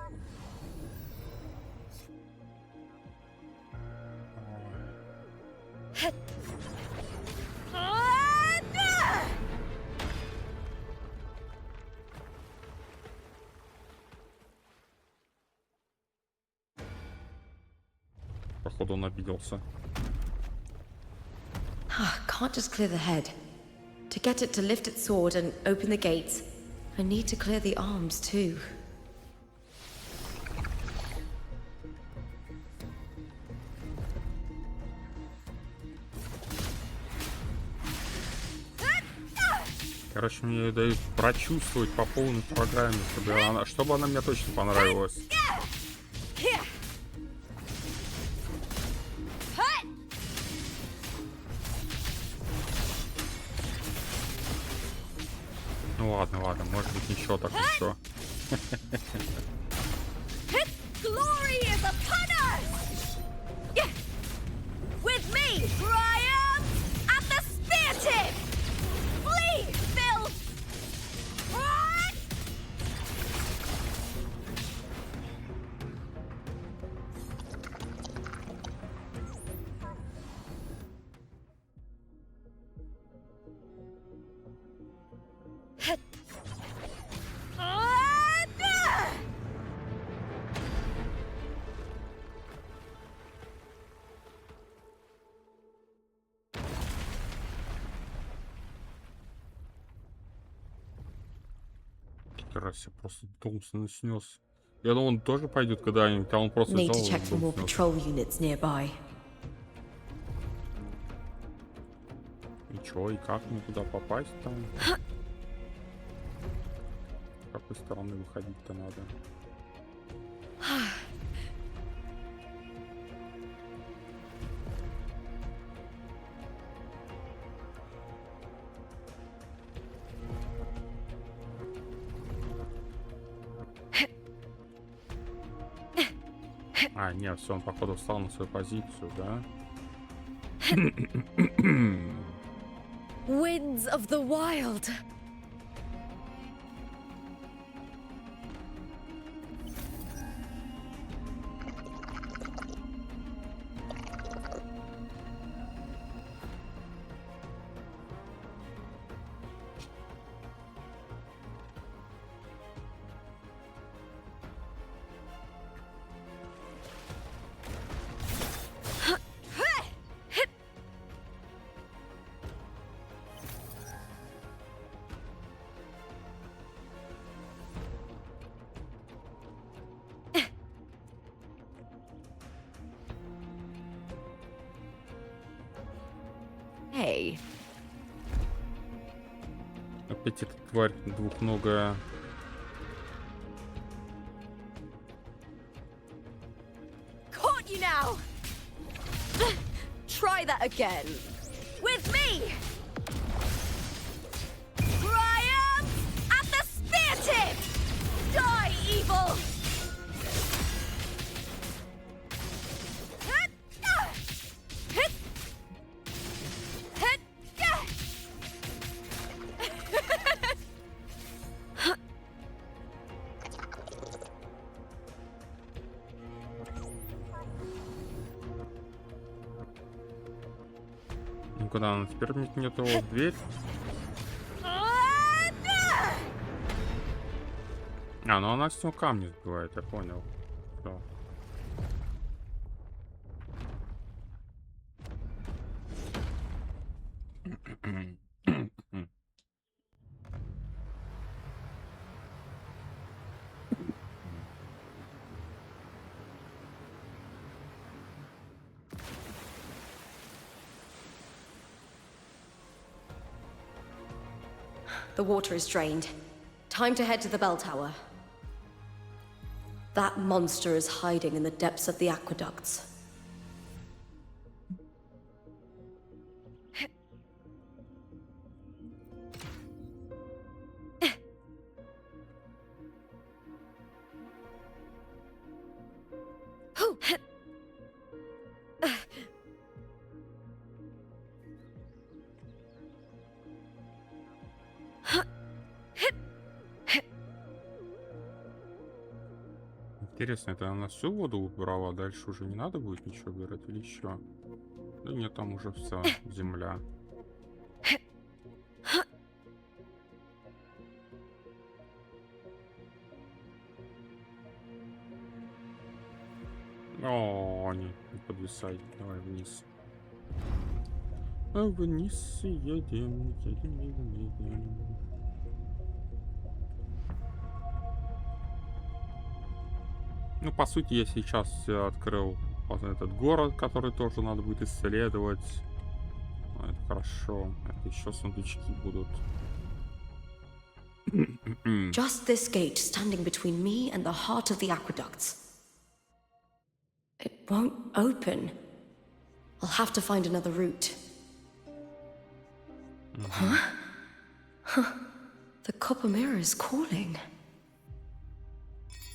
Походу он обиделся.
Can't just clear the head. To get it to lift its sword and open the gates, I need to clear the arms too.
Короче, мне ее дают прочувствовать по полной программе, чтобы она мне точно понравилась. Ну ладно, ладно, может быть еще так еще. Раз я просто дом снес. Я думал, он тоже пойдет когда-нибудь, а он просто взял и чё, и как мне туда попасть там? С какой стороны выходить-то надо? А, нет, все, он походу встал на свою позицию, да?
Winds of the wild. Hey.
Опять эта тварь двухногая.
Caught you now. Try that again. With me. Triumph at the spear tip. Die, evil.
куда она? Теперь метнет его в дверь. А, ну она с него камни сбивает, я понял. Всё.
The water is drained. Time to head to the bell tower. That monster is hiding in the depths of the aqueducts.
Интересно, это она всю воду убрала, дальше уже не надо будет ничего убирать или еще? Да нет, там уже вся земля. О, не подвисай, давай вниз. А вниз едем, едем. Ну, по сути, я сейчас открыл этот город, который тоже надо будет исследовать. Это хорошо. Это еще сундучки будут.
Just this gate standing between me and the heart of the aqueducts. It won't open. I'll have to find another route. Huh? Huh. The copper mirror is calling.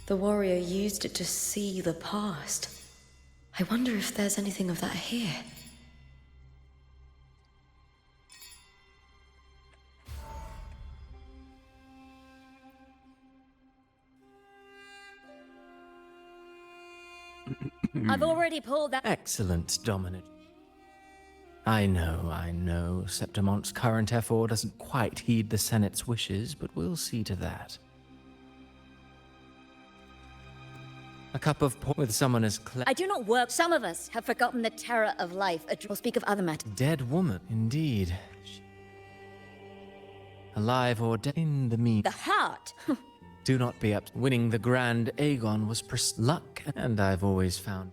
The warrior used it to see the past. I wonder if there's anything of that here.
I've already pulled that.
Excellent, Dominant. I know. Septimon's current effort doesn't quite heed the Senate's wishes, but we'll see to that. A cup of port with someone as
I do not work. Some of us have forgotten the terror of life. Or speak of other matters.
Dead woman, indeed. Alive or dead in the mean.
The heart.
Do not be up. Winning the Grand Aegon was luck, and I've always found.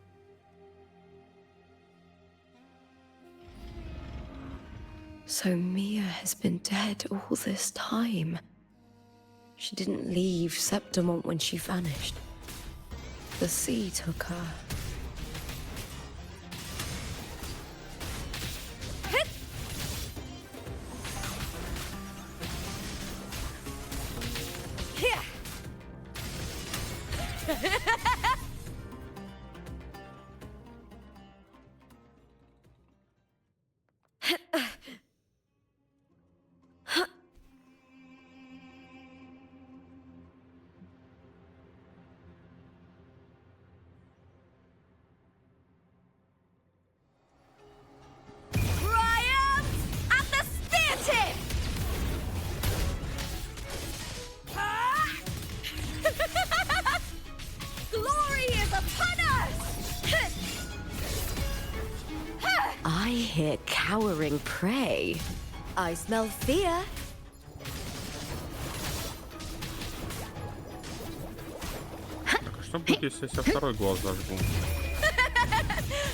So Mia has been dead all this time. She didn't leave Septimont when she vanished. The sea took her.
Cowering prey. I smell fear.
Так, а что будет, если я второй глаз зажгу?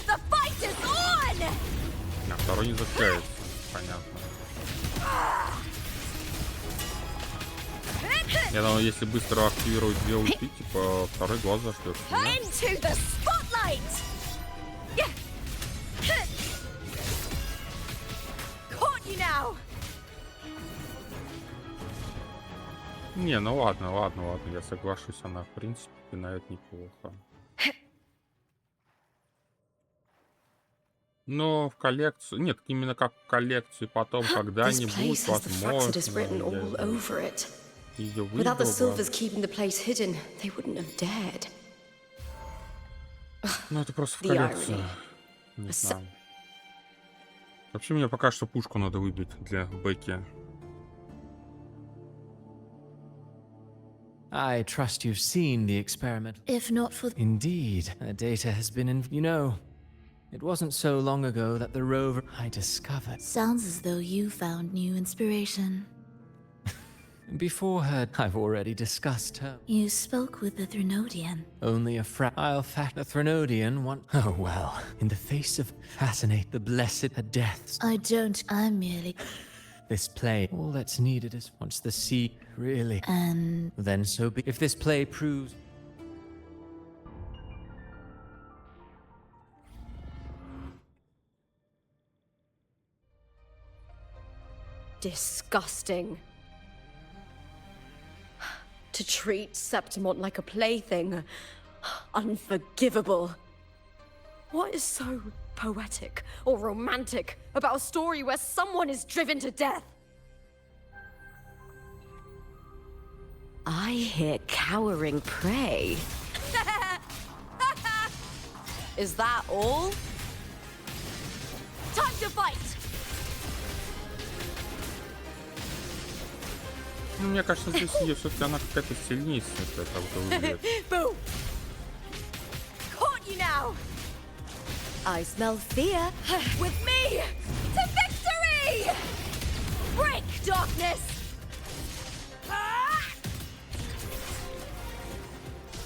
The fight is on!
А второй не зажигается. Понятно. Я думаю, если быстро активировать две ульты, типа второй глаз зажгется.
Into the spotlight!
Не, ну ладно, я соглашусь, она в принципе пинает неплохо. Но в коллекцию... Нет, именно как в коллекцию потом когда-нибудь, возможно, ее
Without the
выбрал
Silvers keeping the place hidden, they wouldn't have dared.
Ну это просто в коллекцию. Не знаю. Вообще, мне пока что пушку надо выбить для Бекки.
I trust you've seen the experiment.
If not for...
Indeed, data has been in... You know, it wasn't so long ago that the rover I discovered...
Sounds as though you found new inspiration.
Before her, I've already discussed her.
You spoke with the Threnodian.
Only a I'll fact the Threnodian one. Oh well, in the face of fascinate the blessed her deaths.
I don't, I'm merely...
This play, all that's needed is once the sea, really.
And...
Then so be. If this play proves...
Disgusting. To treat Septimont like a plaything. Unforgivable. What is so poetic or romantic about a story where someone is driven to death? I hear cowering prey. Is that all? Time to fight!
Ну, мне кажется, здесь ее все-таки она какая-то сильнее, это выглядит.
Boom! Caught you now! I smell fear. With me to victory! Break, darkness!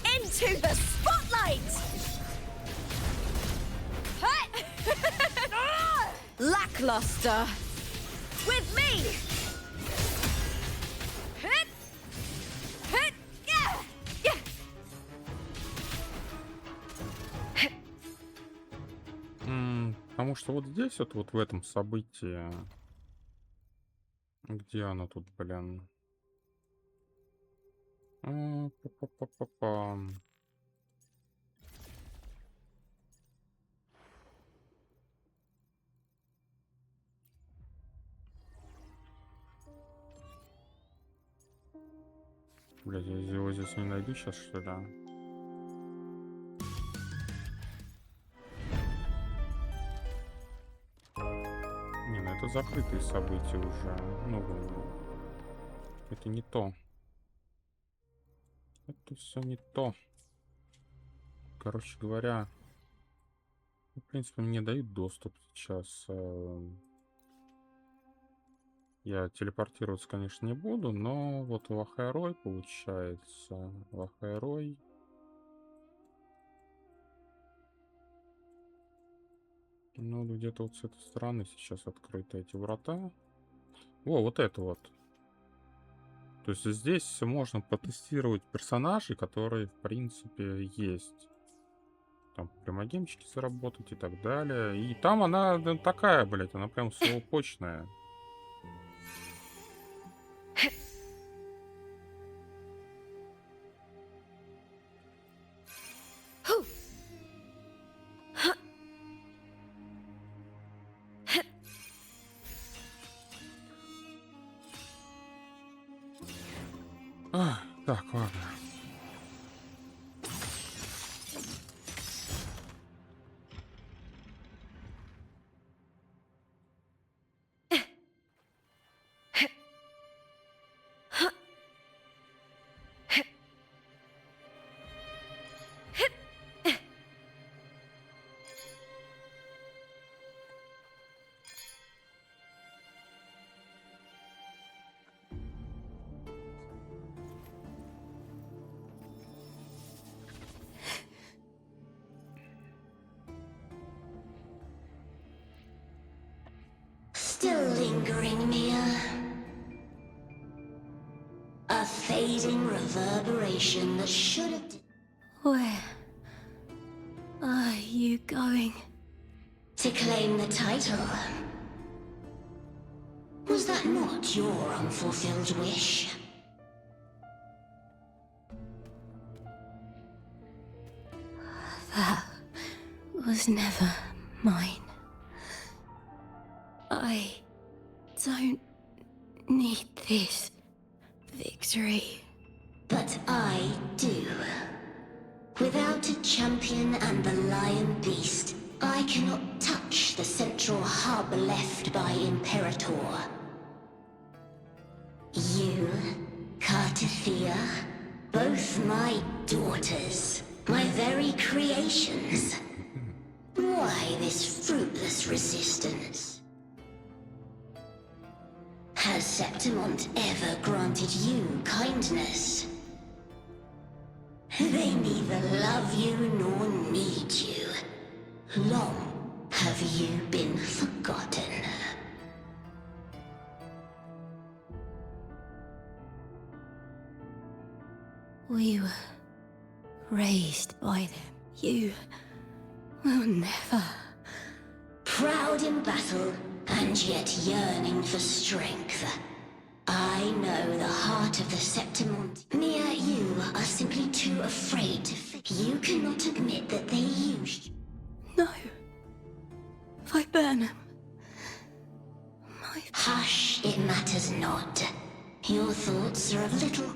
Into the spotlight! Lackluster! With me!
Потому что вот здесь, вот в этом событии... Где оно тут, блин? Па-па-па-па-пам. Блядь, я его здесь не найду сейчас, что ли? Не, ну это закрытые события уже. Ну, это не то. Это все не то. Короче говоря, в принципе, мне дают доступ сейчас. Я телепортироваться, конечно, не буду, но вот Вахайрой получается. Вахайрой. Ну, где-то вот с этой стороны сейчас открыты эти врата. О, вот это вот. То есть здесь можно потестировать персонажей, которые, в принципе, есть. Там примагемчики заработать и так далее. И там она такая, блядь, она прям слоупочная. Так, ладно.
Still lingering, Mia. A fading reverberation that should have...
Where are you going?
To claim the title. Was that not your unfulfilled wish?
That was never mine. I don't need this victory.
But I do. Without a champion and the lion beast, I cannot touch the central central hub left by Imperator. You, Cartathea, both my daughters, my very creations. Why this fruitless resistance? Has Septimont ever granted you kindness? They neither love you nor need you. Long have you been forgotten.
We were raised by them. You will never.
Proud in battle, and yet yearning for strength. I know the heart of the Septimont. Mia, you are simply too afraid to You cannot admit that they used.
No. Viburnum.
Hush, it matters not. Your thoughts are of little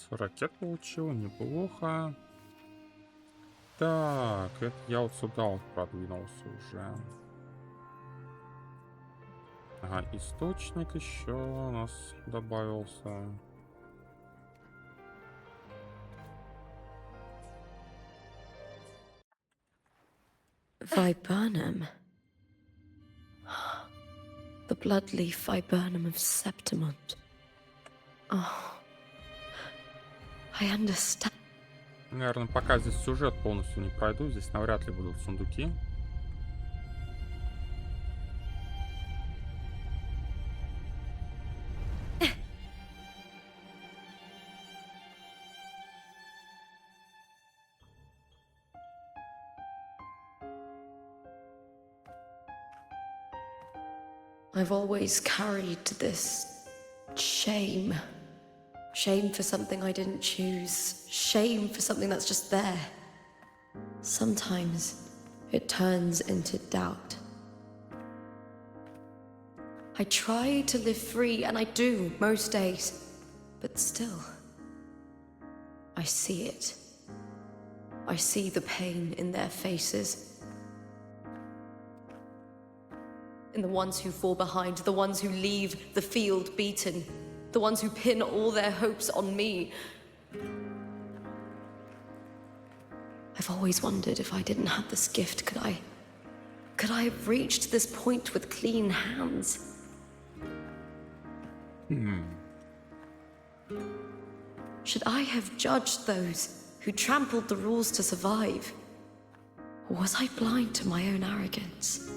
Ракет получил, неплохо. Так, это я вот сюда вот продвинулся уже. Ага, источник еще у нас добавился.
Viburnum. The bloodleaf viburnum of Septimont. Oh. I understand.
Наверное, пока здесь сюжет полностью не пройду, здесь навряд ли будут сундуки.
I've always carried this shame. Shame for something I didn't choose. Shame for something that's just there. Sometimes it turns into doubt. I try to live free, and I do most days. But still, I see it. I see the pain in their faces. In the ones who fall behind, the ones who leave the field beaten. The ones who pin all their hopes on me. I've always wondered if I didn't have this gift, could I have reached this point with clean hands? Should I have judged those who trampled the rules to survive? Or was I blind to my own arrogance?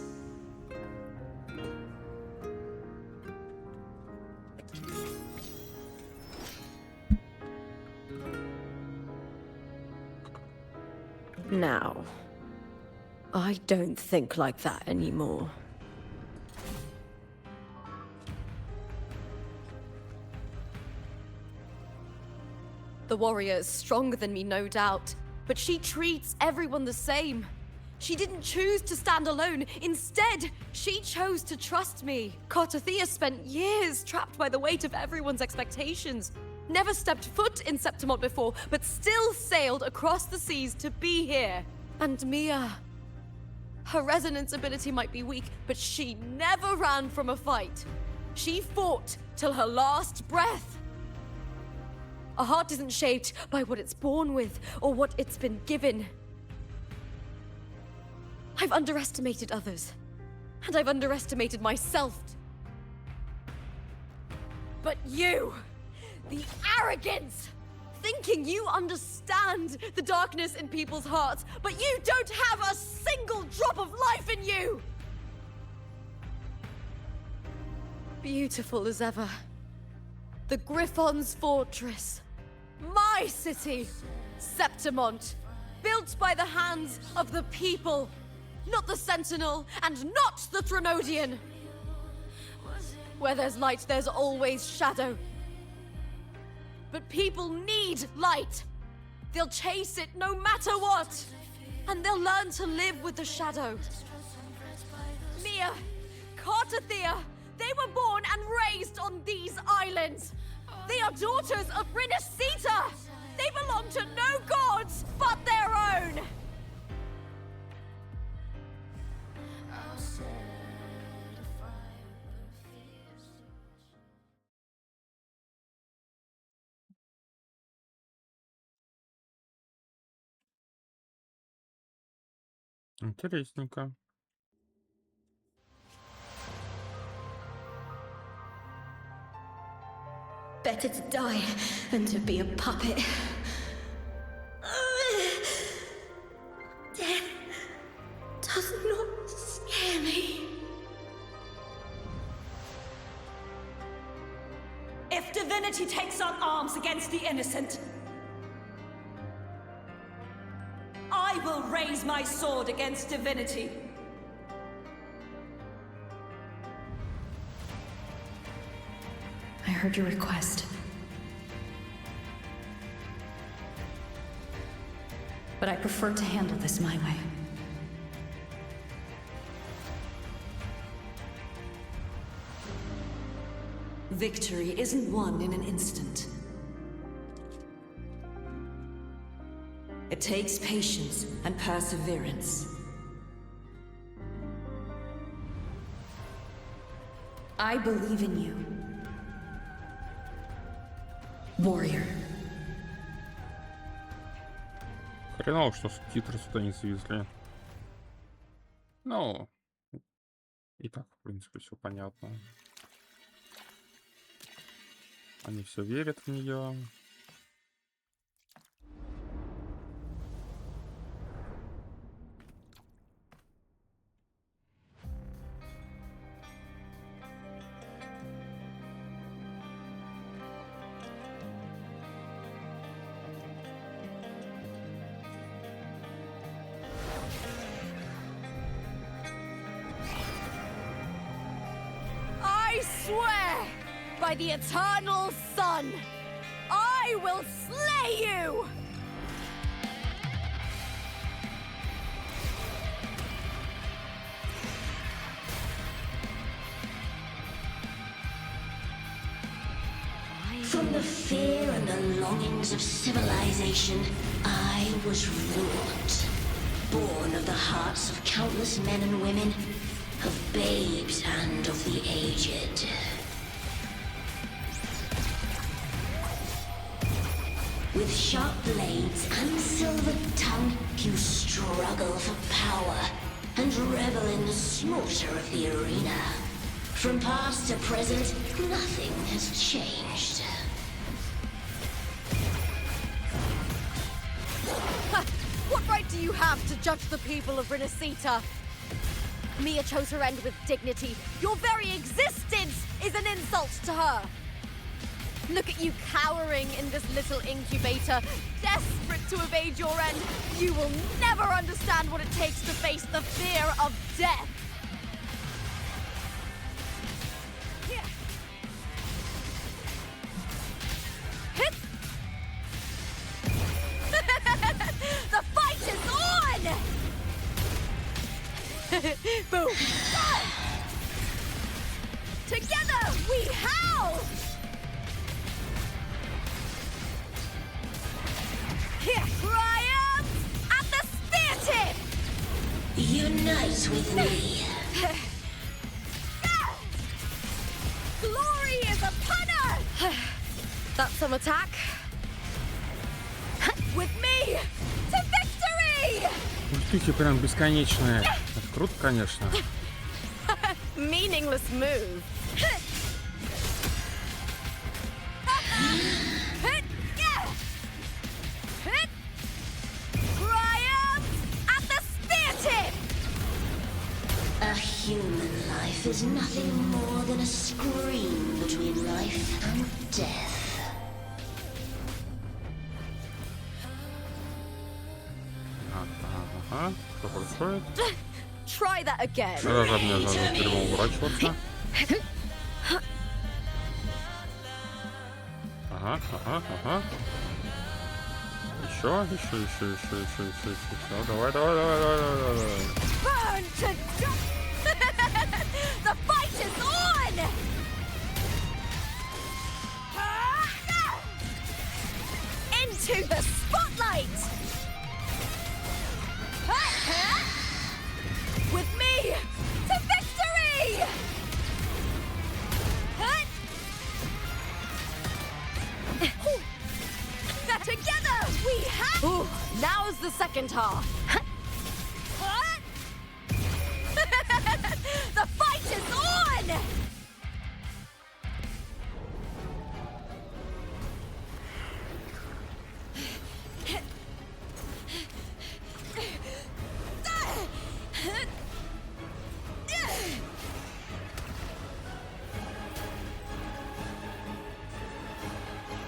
Now, I don't think like that anymore.
The warrior is stronger than me, no doubt, but she treats everyone the same. She didn't choose to stand alone. Instead, she chose to trust me. Cartathea spent years trapped by the weight of everyone's expectations. Never stepped foot in Septimont before, but still sailed across the seas to be here. And Mia, her resonance ability might be weak, but she never ran from a fight. She fought till her last breath. A heart isn't shaped by what it's born with or what it's been given. I've underestimated others, and I've underestimated myself. But you, the arrogance! Thinking you understand the darkness in people's hearts, but you don't have a single drop of life in you! Beautiful as ever. The Griffon's fortress. My city, Septimont, built by the hands of the people, not the Sentinel and not the Trinodian. Where there's light, there's always shadow. But people need light. They'll chase it no matter what. And they'll learn to live with the shadow. Mia, Cartathea, they were born and raised on these islands. They are daughters of Renacita. They belong to no gods but their own.
Интересненько.
Better to die than to be a puppet. Death does not scare me.
If divinity takes up arms against the innocent, I will raise my sword against divinity.
I heard your request. But I prefer to handle this my way.
Victory isn't won in an instant. It takes patience and perseverance.
I believe in you. Warrior.
Хреново, что субтитры сюда не завезли. Ну, и так, в принципе, все понятно. Они все верят в нее.
I swear by the eternal sun, I will slay you!
From the fear and the longings of civilization, I was wrought. Born of the hearts of countless men and women, of babes and of the aged. With sharp blades and silver tongue, you struggle for power and revel in the slaughter of the arena. From past to present, nothing has changed.
What right do you have to judge the people of Renacita? Mia chose her end with dignity. Your very existence is an insult to her. Look at you cowering in this little incubator, desperate to evade your end. You will never understand what it takes to face the fear of death. The fight is on! Boom! Together we howl! Triumph at the spear tip!
Unite with me.
Glory is upon us! That's some attack. With me to victory!
Ультики прям бесконечные. Это круто, конечно.
Meaningless move. Triumph at the spear tip!
A human life is nothing more than a scream between life and death.
Ага, что происходит?
Try that again.
Даже мне надо переворачиваться. Ага, ага, ага. Еще. Давай.
Burn to The fight is on! Into the spotlight! With me to victory! Together we have. Ooh, now's the second half. The fight is on!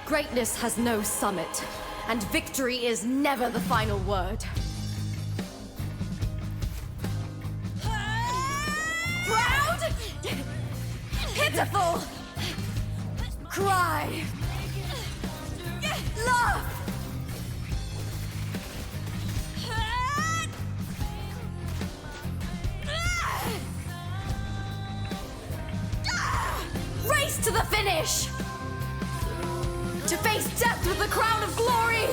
Greatness has no summit, and victory is never the final word. Proud? Pitiful? Cry? Laugh? Race to the finish! To face death with the crown of glory!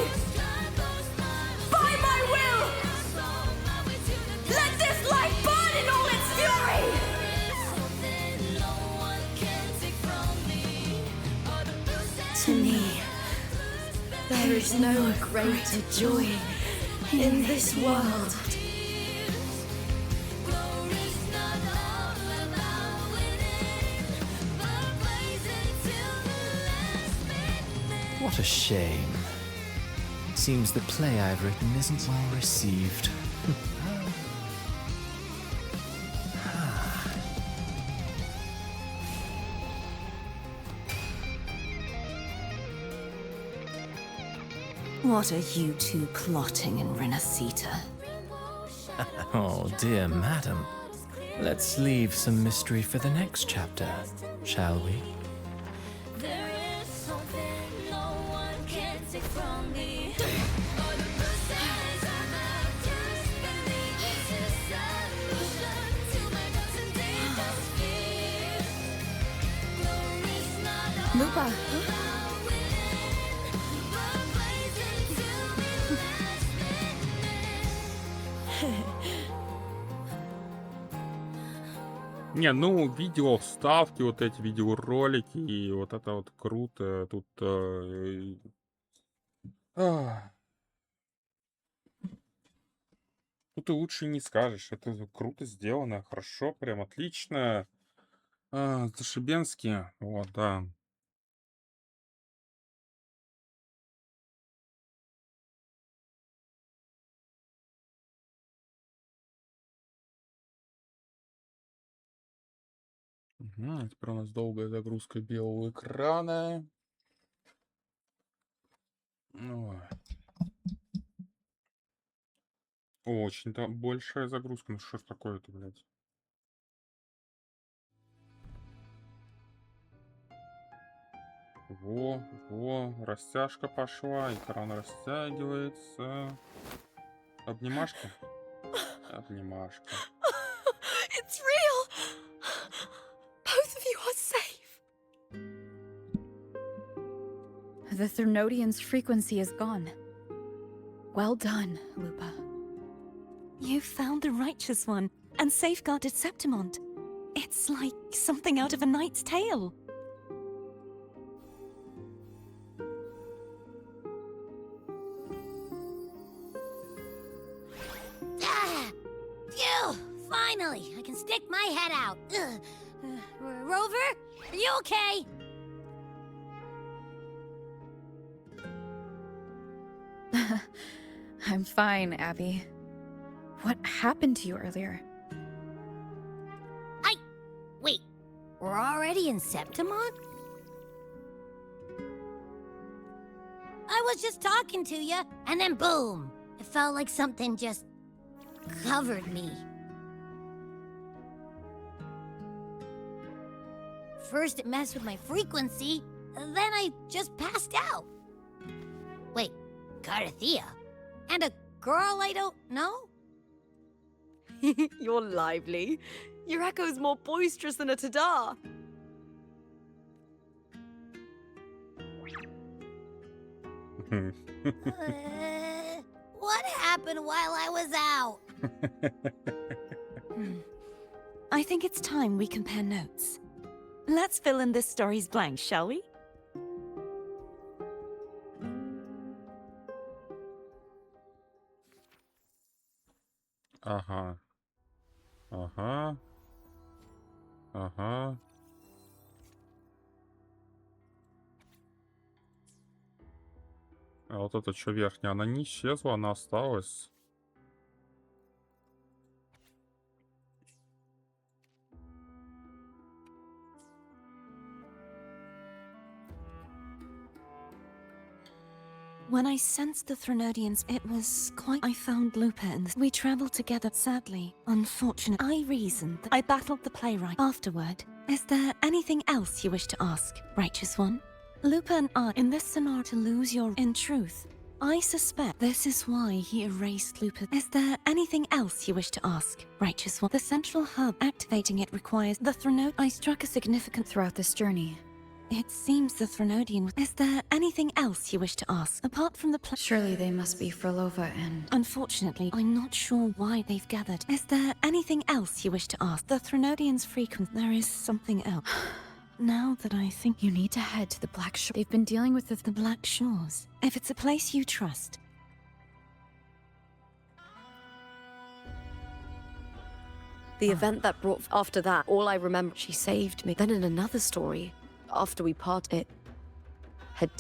By my will! Let this light burn in all its fury!
To me,
There is no greater joy in this world.
What a shame. Seems the play I've written isn't well received.
What are you two plotting in Renacita?
Oh, dear madam. Let's leave some mystery for the next chapter, shall we?
Lupa.
Не, ну, видео вставки, вот эти видеоролики, и вот это вот круто. Тут... Тут и лучше не скажешь. Это круто сделано, хорошо, прям отлично. Зашибенски. Вот, да. Угу, теперь у нас долгая загрузка белого экрана. Ой. Очень-то большая загрузка. Ну что ж такое-то, блядь? Во, растяжка пошла, экран растягивается. Обнимашка? Обнимашка.
It's real! Both of you are safe!
The Thermodian's frequency is gone. Well done, Lupa.
You found the righteous one and safeguarded Septimont. It's like something out of a knight's tale.
Phew! Finally, I can stick my head out. Rover, are you okay?
I'm fine, Abby. What happened to you earlier?
Wait, we're already in Septimont? I was just talking to you, and then boom! It felt like something just covered me. First it messed with my frequency, then I just passed out. Wait, Carthea? And a girl I don't know?
You're lively. Your echo's more boisterous than a tada.
What happened while I was out?
I think it's time we compare notes. Let's fill in this story's blanks, shall we?
Ага. Ага. Ага. А вот это что верхняя? Она не исчезла, она осталась.
When I sensed the Threnodians, it was quite... I found Lupa and we traveled together. Sadly, unfortunate. I reasoned that I battled the playwright. Afterward, is there anything else you wish to ask, Righteous One? Lupa and I, in this scenario, to lose your... In truth, I suspect this is why he erased Lupa. Is there anything else you wish to ask, Righteous One? The central hub, activating it requires the Threnod... I struck a significant...
Throughout this journey,
It seems the Threnodian... Is there anything else you wish to ask? Apart from the
surely they must be Frolova and...
Unfortunately, I'm not sure why they've gathered. Is there anything else you wish to ask? The Threnodians frequent... There is something else. Now that I think...
You need to head to the Black Shore. They've been dealing with
the Black Shores. If it's a place you trust.
The event that brought... After that, all I remember, she saved me. Then in another story, after we parted,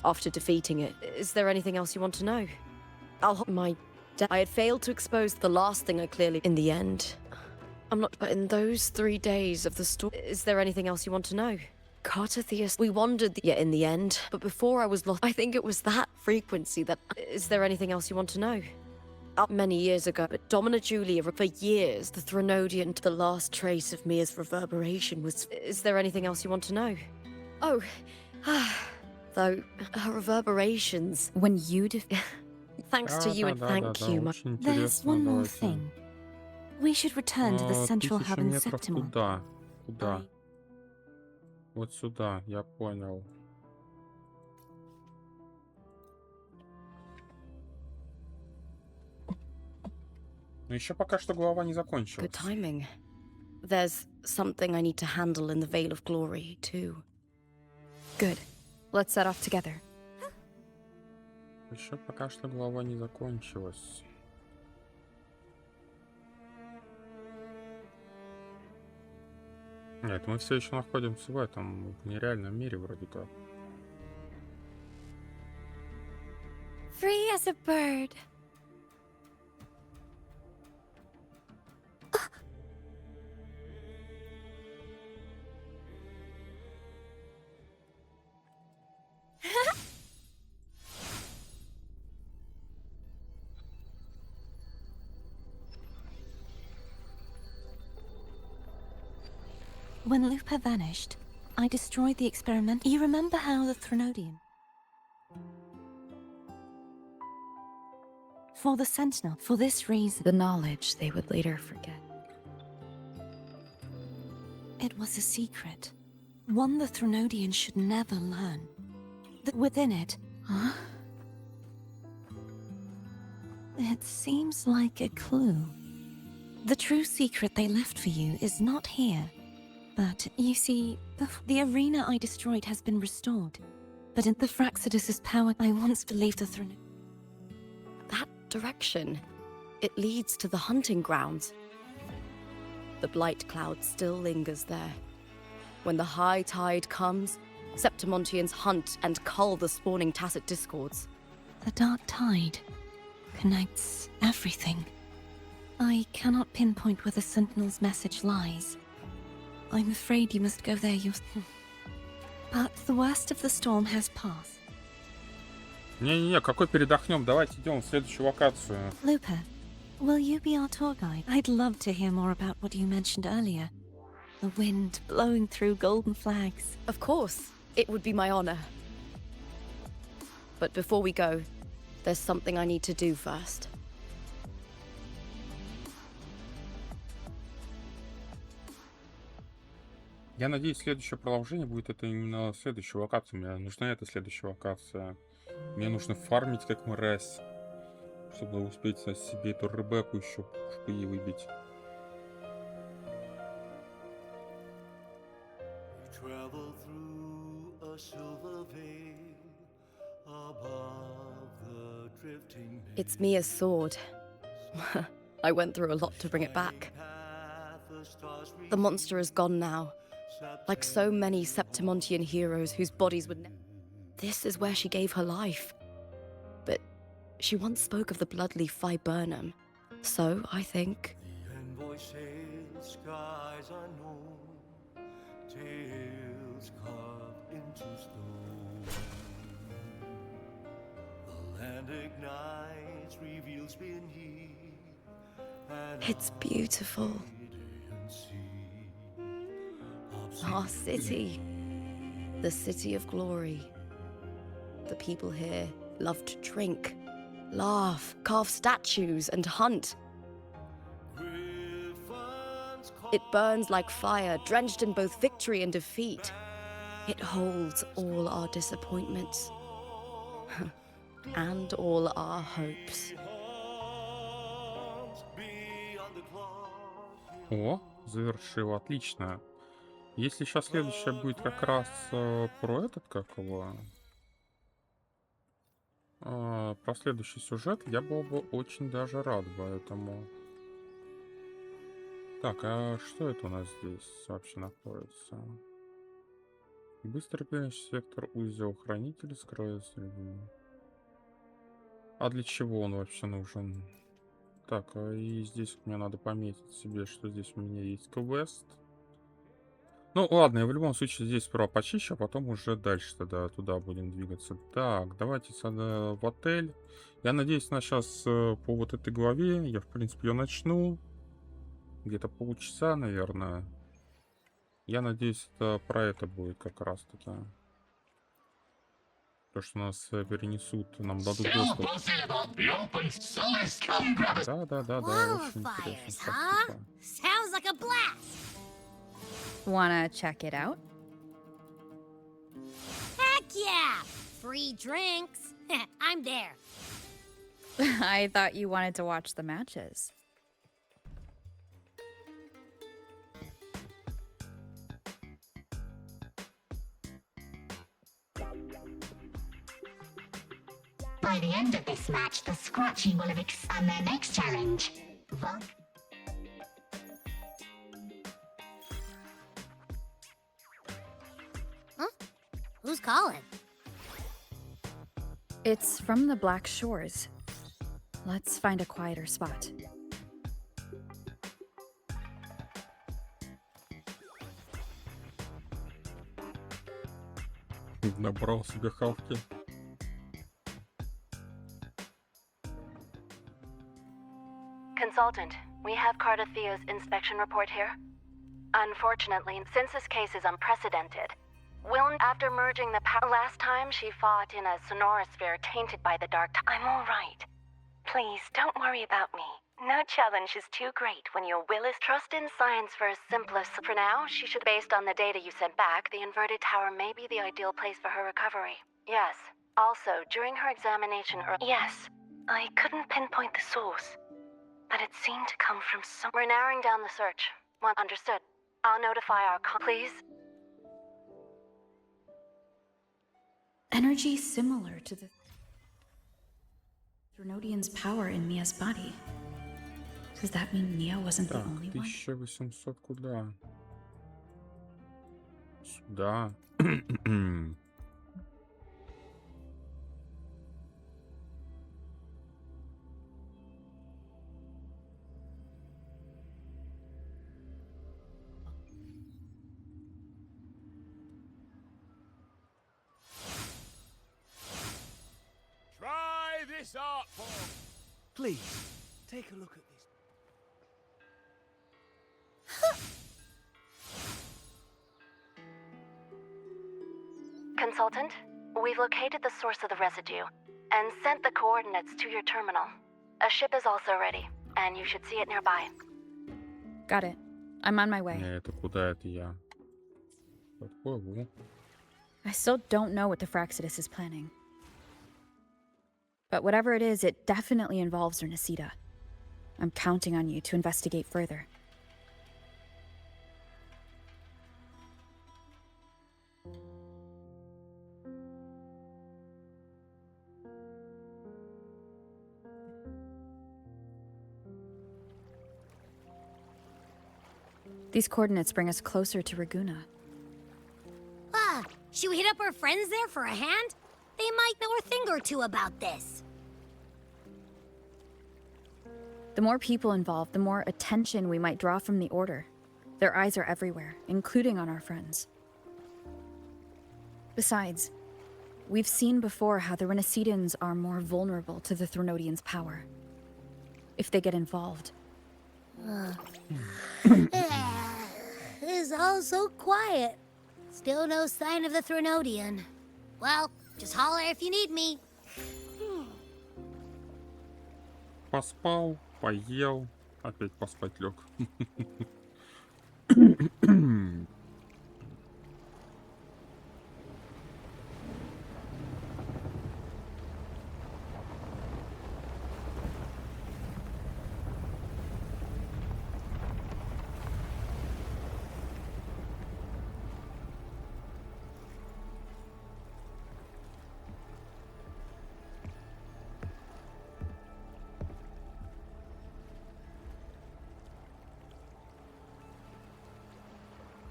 after defeating it, is there anything else you want to know? I had failed to expose the last thing I clearly... In the end, I'm not... But in those 3 days of the story, is there anything else you want to know? Carthea, we wandered... Yeah, in the end. But before I was lost, I think it was that frequency that... Is there anything else you want to know? Up many years ago, but Domina Julia, for years, the Threnodian, the last trace of Mia's reverberation was... Is there anything else you want to know? Oh, though, her reverberations...
When you
Thanks to you and thank you, my...
There's one more thing. We should return to the central hub in Septimon.
Куда? Куда? Вот сюда, я понял. Но еще пока что глава не закончилась.
Good timing. There's something I need to handle in the Veil of Glory, too.
Good. Let's set off together.
Еще пока что глава не закончилась. Нет, мы все еще находимся в этом нереальном мире вроде как.
Free as a bird.
When Lupa vanished, I destroyed the experiment. You remember how the Threnodian... For the Sentinel, for this reason...
The knowledge they would later forget.
It was a secret. One the Threnodian should never learn. That within it...
Huh?
It seems like a clue. The true secret they left for you is not here. But, you see, the arena I destroyed has been restored. But in the Fraxidus's power, I once believed the throne...
That direction, it leads to the hunting grounds. The blight cloud still lingers there. When the high tide comes, Septimontians hunt and cull the spawning tacit discords.
The dark tide connects everything. I cannot pinpoint where the Sentinel's message lies. I'm afraid you must go there yourself. But the worst of the storm has passed.
Не-не-не, какой передохнем? Давайте идем в следующую локацию.
Lupa, will you be our tour guide? I'd love to hear more about what you mentioned earlier. The wind blowing through golden flags.
Of course, it would be my honor. But before we go, there's something I need to do first.
Я надеюсь, следующее продолжение будет это именно следующая локация. Мне нужна эта следующая локация. Мне нужно фармить как мразь, чтобы успеть себе эту Ребекку еще пушку ей выбить.
It's Mia's sword. I went through a lot to bring it back. The monster is gone now. Like so many Septimontian heroes whose bodies would This is where she gave her life. But she once spoke of the bloodleaf viburnum. So, I think... It's beautiful. Our city. The city of glory. The people here love to drink, laugh, carve statues, and hunt. It burns like fire, drenched in both victory and defeat. It holds all our disappointments. And all our hopes.
О, завершил, отлично. Если сейчас следующее будет как раз про этот, как его, про следующий сюжет, я был бы очень даже рад бы этому. Так, а что это у нас здесь вообще находится? Быстрый перенос сектор узел хранителя скроется. А для чего он вообще нужен? Так, и здесь мне надо пометить себе, что здесь у меня есть квест. Ну, ладно, я в любом случае здесь сперва почищу, а потом уже дальше тогда туда будем двигаться. Так, давайте сюда в отель. Я надеюсь, на сейчас по вот этой главе я, в принципе, ее начну. Где-то полчаса, наверное. Я надеюсь, это про это будет как раз-таки. То, что нас перенесут, нам дадут доступ. Да, очень интересно. Спасибо.
Sounds like a blast.
Wanna check it out?
Heck yeah! Free drinks. I'm there.
I thought you wanted to watch the matches.
By the end of this match, the Scratchy will have on their next challenge.
Huh? Who's calling?
It's from the Black Shores. Let's find a quieter spot.
Набрал себе хавки.
Consultant, we have Cardathea's inspection report here. Unfortunately, since this case is unprecedented, after merging the power last time she fought in a sonorosphere tainted by the dark.
I'm all right. Please, don't worry about me. No challenge is too great when your will is...
Trust in science for a simplest. For now, she should, based on the data you sent back, the inverted tower may be the ideal place for her recovery. Yes. Also, during her examination...
Yes. I couldn't pinpoint the source, but it seemed to come from some...
We're narrowing down the search. Understood. I'll notify our... Please?
Energy similar to the Drenodian's power in Mia's body. Does that mean Mia wasn't the only one?
1800 куда? Сюда.
Try this art form.
Please, take a look at this.
Consultant, We've located the source of the residue and sent the coordinates to your terminal. A ship is also ready, and you should see it nearby.
Got it. I'm on my way.
Это куда это я? Подплыву.
I still don't know what the Fraxidus is planning. But whatever it is, it definitely involves Renesita. I'm counting on you to investigate further. These coordinates bring us closer to Raguna.
Ah, should we hit up our friends there for a hand? They might know a thing or two about this.
The more people involved, the more attention we might draw from the Order. Their eyes are everywhere, including on our friends. Besides, we've seen before how the Renesitans are more vulnerable to the Thronodians' power. If they get involved.
It's all so quiet. Still no sign of the Thronodian. Well, just holler if you need me.
Поспал, поел, опять поспать лег.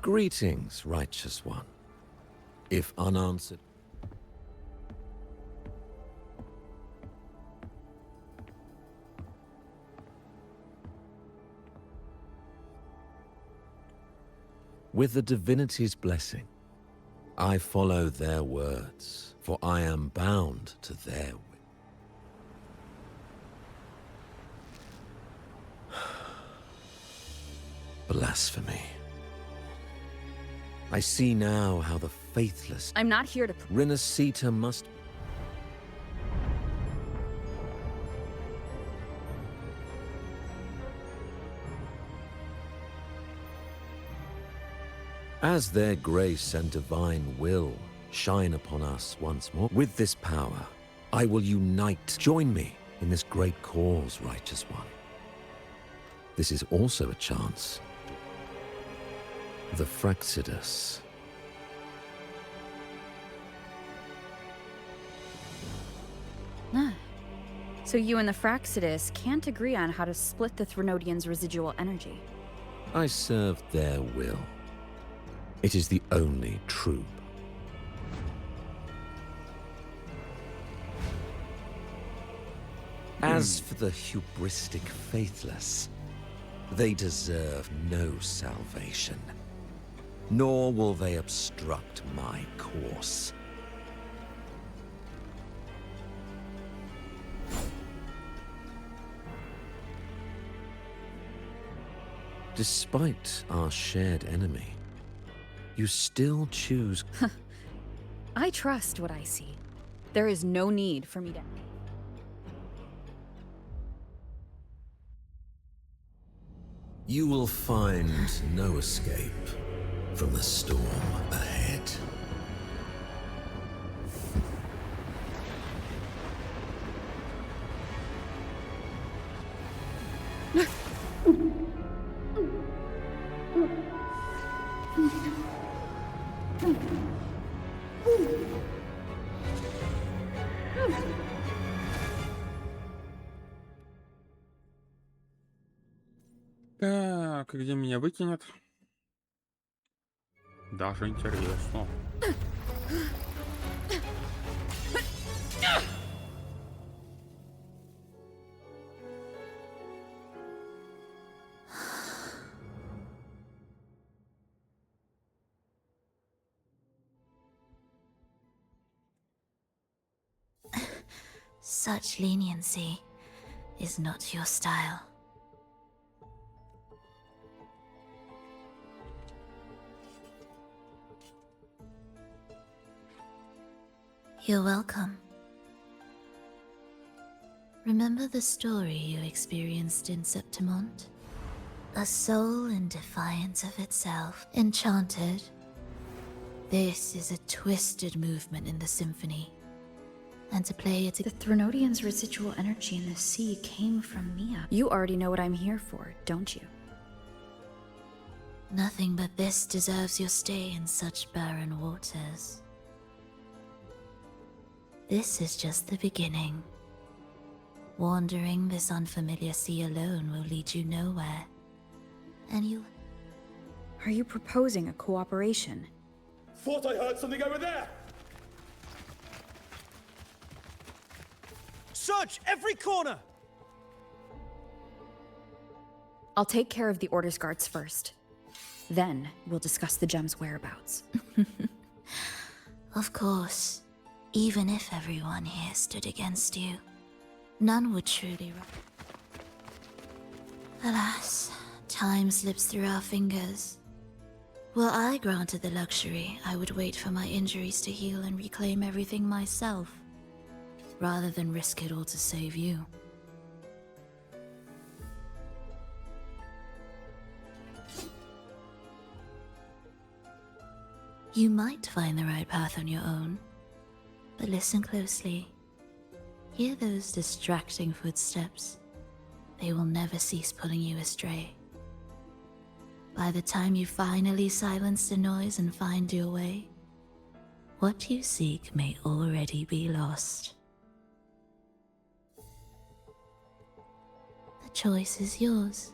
Greetings, righteous one. If unanswered... With the divinity's blessing, I follow their words, for I am bound to their will. Blasphemy. I see now how the faithless...
I'm not here to...
Renesita must... As their grace and divine will shine upon us once more, with this power, I will unite. Join me in this great cause, righteous one. This is also a chance. The Fraxidus.
Ah. So you and the Fraxidus can't agree on how to split the Thronodians' residual energy.
I serve their will. It is the only true. As for the hubristic faithless, they deserve no salvation. Nor will they obstruct my course. Despite our shared enemy, you still choose...
I trust what I see. There is no need for me to...
You will find no escape from the storm ahead.
Так, где меня выкинет? Даже интересно.
Such leniency is not your style. You're welcome. Remember the story you experienced in Septimont? A soul in defiance of itself, enchanted. This is a twisted movement in the symphony. And to play it...
The Threnodian's residual energy in the sea came from Mia. You already know what I'm here for, don't you?
Nothing but this deserves your stay in such barren waters. This is just the beginning. Wandering this unfamiliar sea alone will lead you nowhere. And you...
Are you proposing a cooperation?
Thought I heard something over there!
Search every corner!
I'll take care of the Order's guards first. Then, we'll discuss the gem's whereabouts.
Of course. Even if everyone here stood against you, none would truly... Alas, time slips through our fingers. Were I granted the luxury, I would wait for my injuries to heal and reclaim everything myself, rather than risk it all to save you. You might find the right path on your own, but listen closely. Hear those distracting footsteps. They will never cease pulling you astray. By the time you finally silence the noise and find your way, what you seek may already be lost. The choice is yours.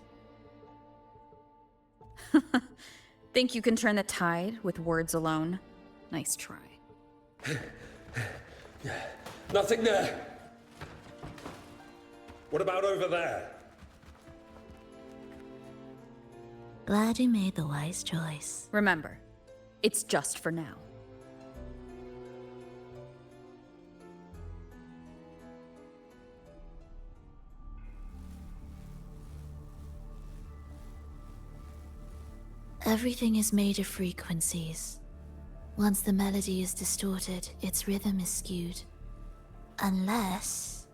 Think you can turn the tide with words alone? Nice try.
Nothing there! What about over there?
Glad you made the wise choice.
Remember, it's just for now.
Everything is made of frequencies. Once the melody is distorted, its rhythm is skewed. Unless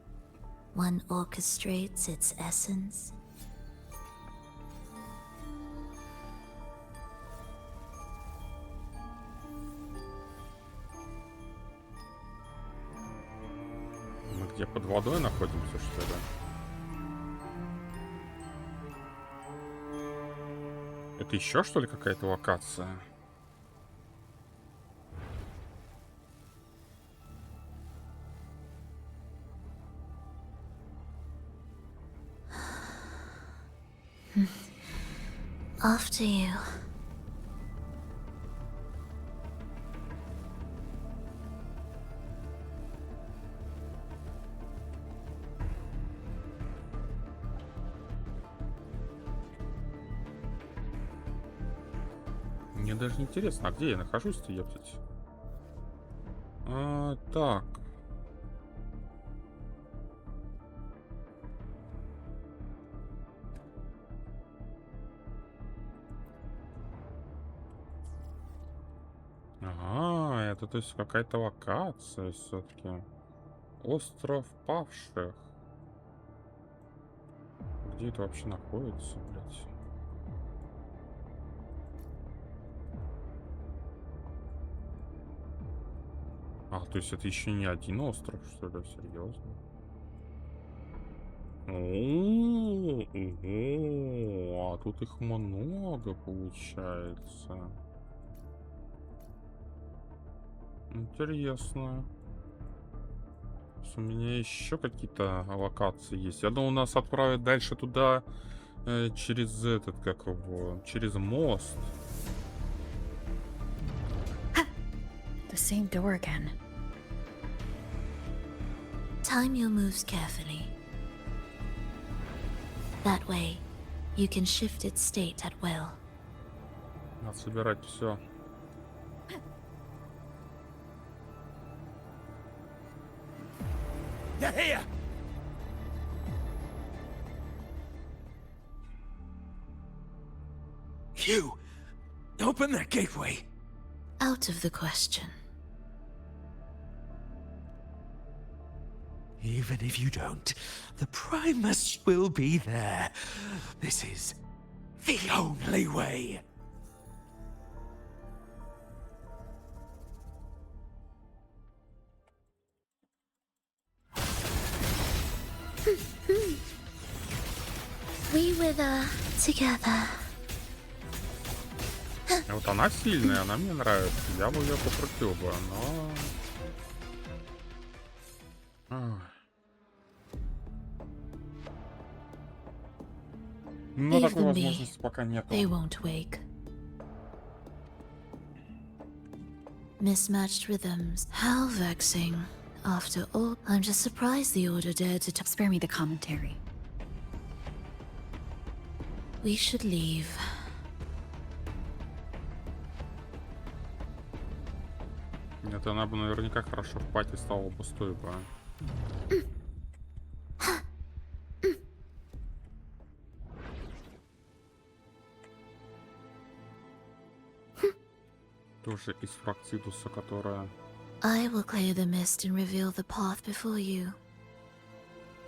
one orchestrates its essence.
Мы где, под водой находимся, что ли? Это еще, что ли, какая-то локация?
After you.
Мне даже не интересно, а где я нахожусь-то, ептать? Так. Ага, это то есть какая-то локация все-таки. Остров павших. Где это вообще находится, блядь? А, то есть это еще не один остров, что ли? Серьезно? О, а тут их много получается. Интересно. У меня еще какие-то локации есть. Я думал, нас отправят дальше туда через этот, как его, через мост.
The same door again.
Time your moves carefully. That way, you can shift its state at will.
Надо собирать все.
They're here!
You! Open that gateway!
Out of the question.
Even if you don't, the Primus will be there. This is the only way.
We wither together.
Вот она сильная, она мне нравится. Я бы ее покрутил бы, но... Но такой возможности пока нет.
They won't wake. Mismatched rhythms. How vexing. After all, I'm just surprised the Order dared to
spare me the commentary.
We should leave.
Это она бы наверняка хорошо в пати стала пустой бы. Тоже из Фрактидуса, которая...
I will clear the mist and reveal the path before you.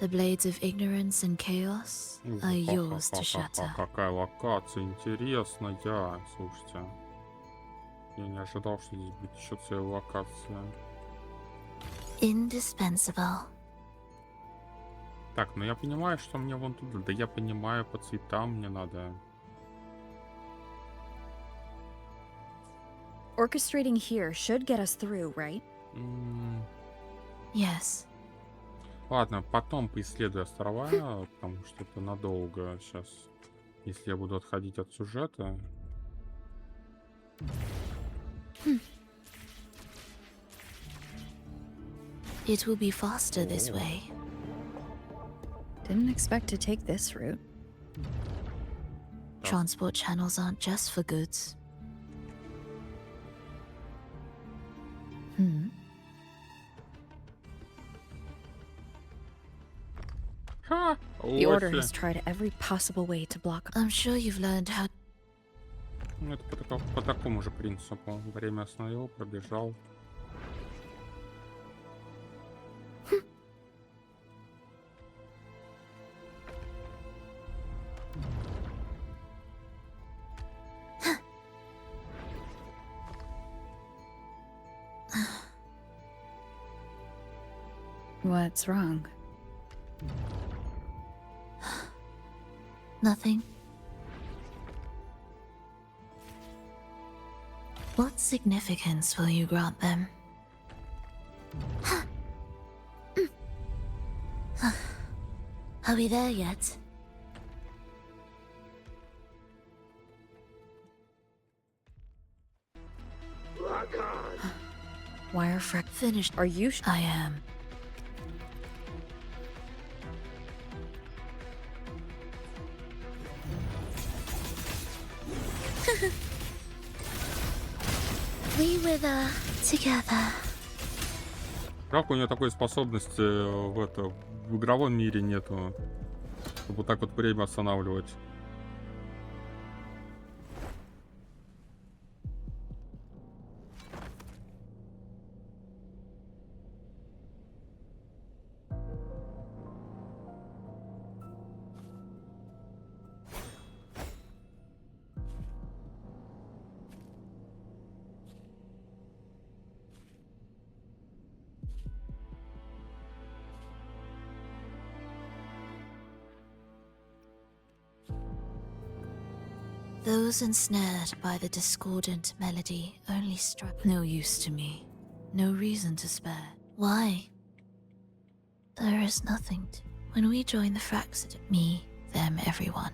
The blades of ignorance and chaos are yours to shatter.
Какая локация интересная, слушайте. Я не ожидал, что здесь будет еще целая локация.
Indispensable.
Так, ну я понимаю, что мне вон туда. Да я понимаю, по цветам мне надо.
Orchestrating here should get us through, right?
Yes.
Ладно, потом поисследую острова, потому что это надолго сейчас. Если я буду отходить от сюжета.
It will be faster this way.
Didn't expect to take this route.
Transport channels aren't just for goods.
The Order has tried every possible way to block.
I'm sure you've learned how.
Это по такому же принципу. Время остановил, пробежал.
What's wrong?
Nothing. What significance will you grant them? Are we there yet?
Wirefrag finished. Are you?
I am.
We wither together.
Как у нее такой способности в игровом мире нету, чтобы вот так вот время останавливать.
Those ensnared by the discordant melody only struck no use to me. No reason to spare. Why? There is nothing to. When we join the Fraxid, me, them, everyone.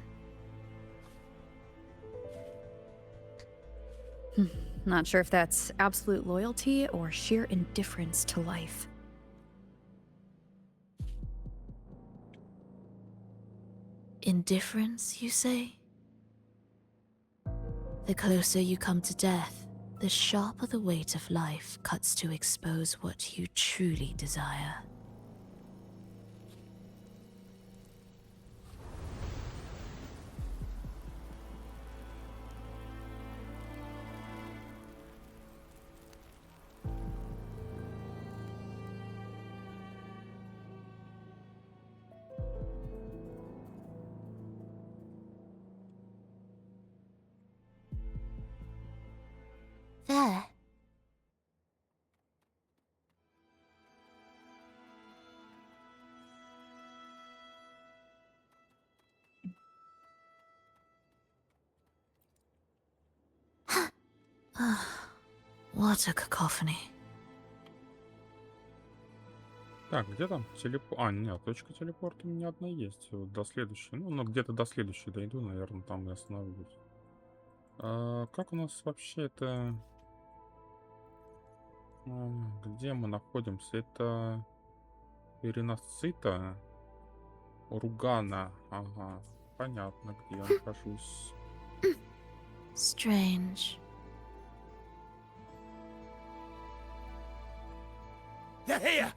Not sure if that's absolute loyalty or sheer indifference to life.
Indifference, you say? The closer you come to death, the sharper the weight of life cuts to expose what you truly desire. What a cacophony.
Так, где там телепорт? А, нет, точка телепорта у меня одна есть. Вот до следующей. Ну, где-то до следующей дойду, наверное, там и остановлюсь. Как у нас вообще это... Где мы находимся? Это... Переносцита? Ругана. Ага, понятно, где я нахожусь.
Strange.
They're here!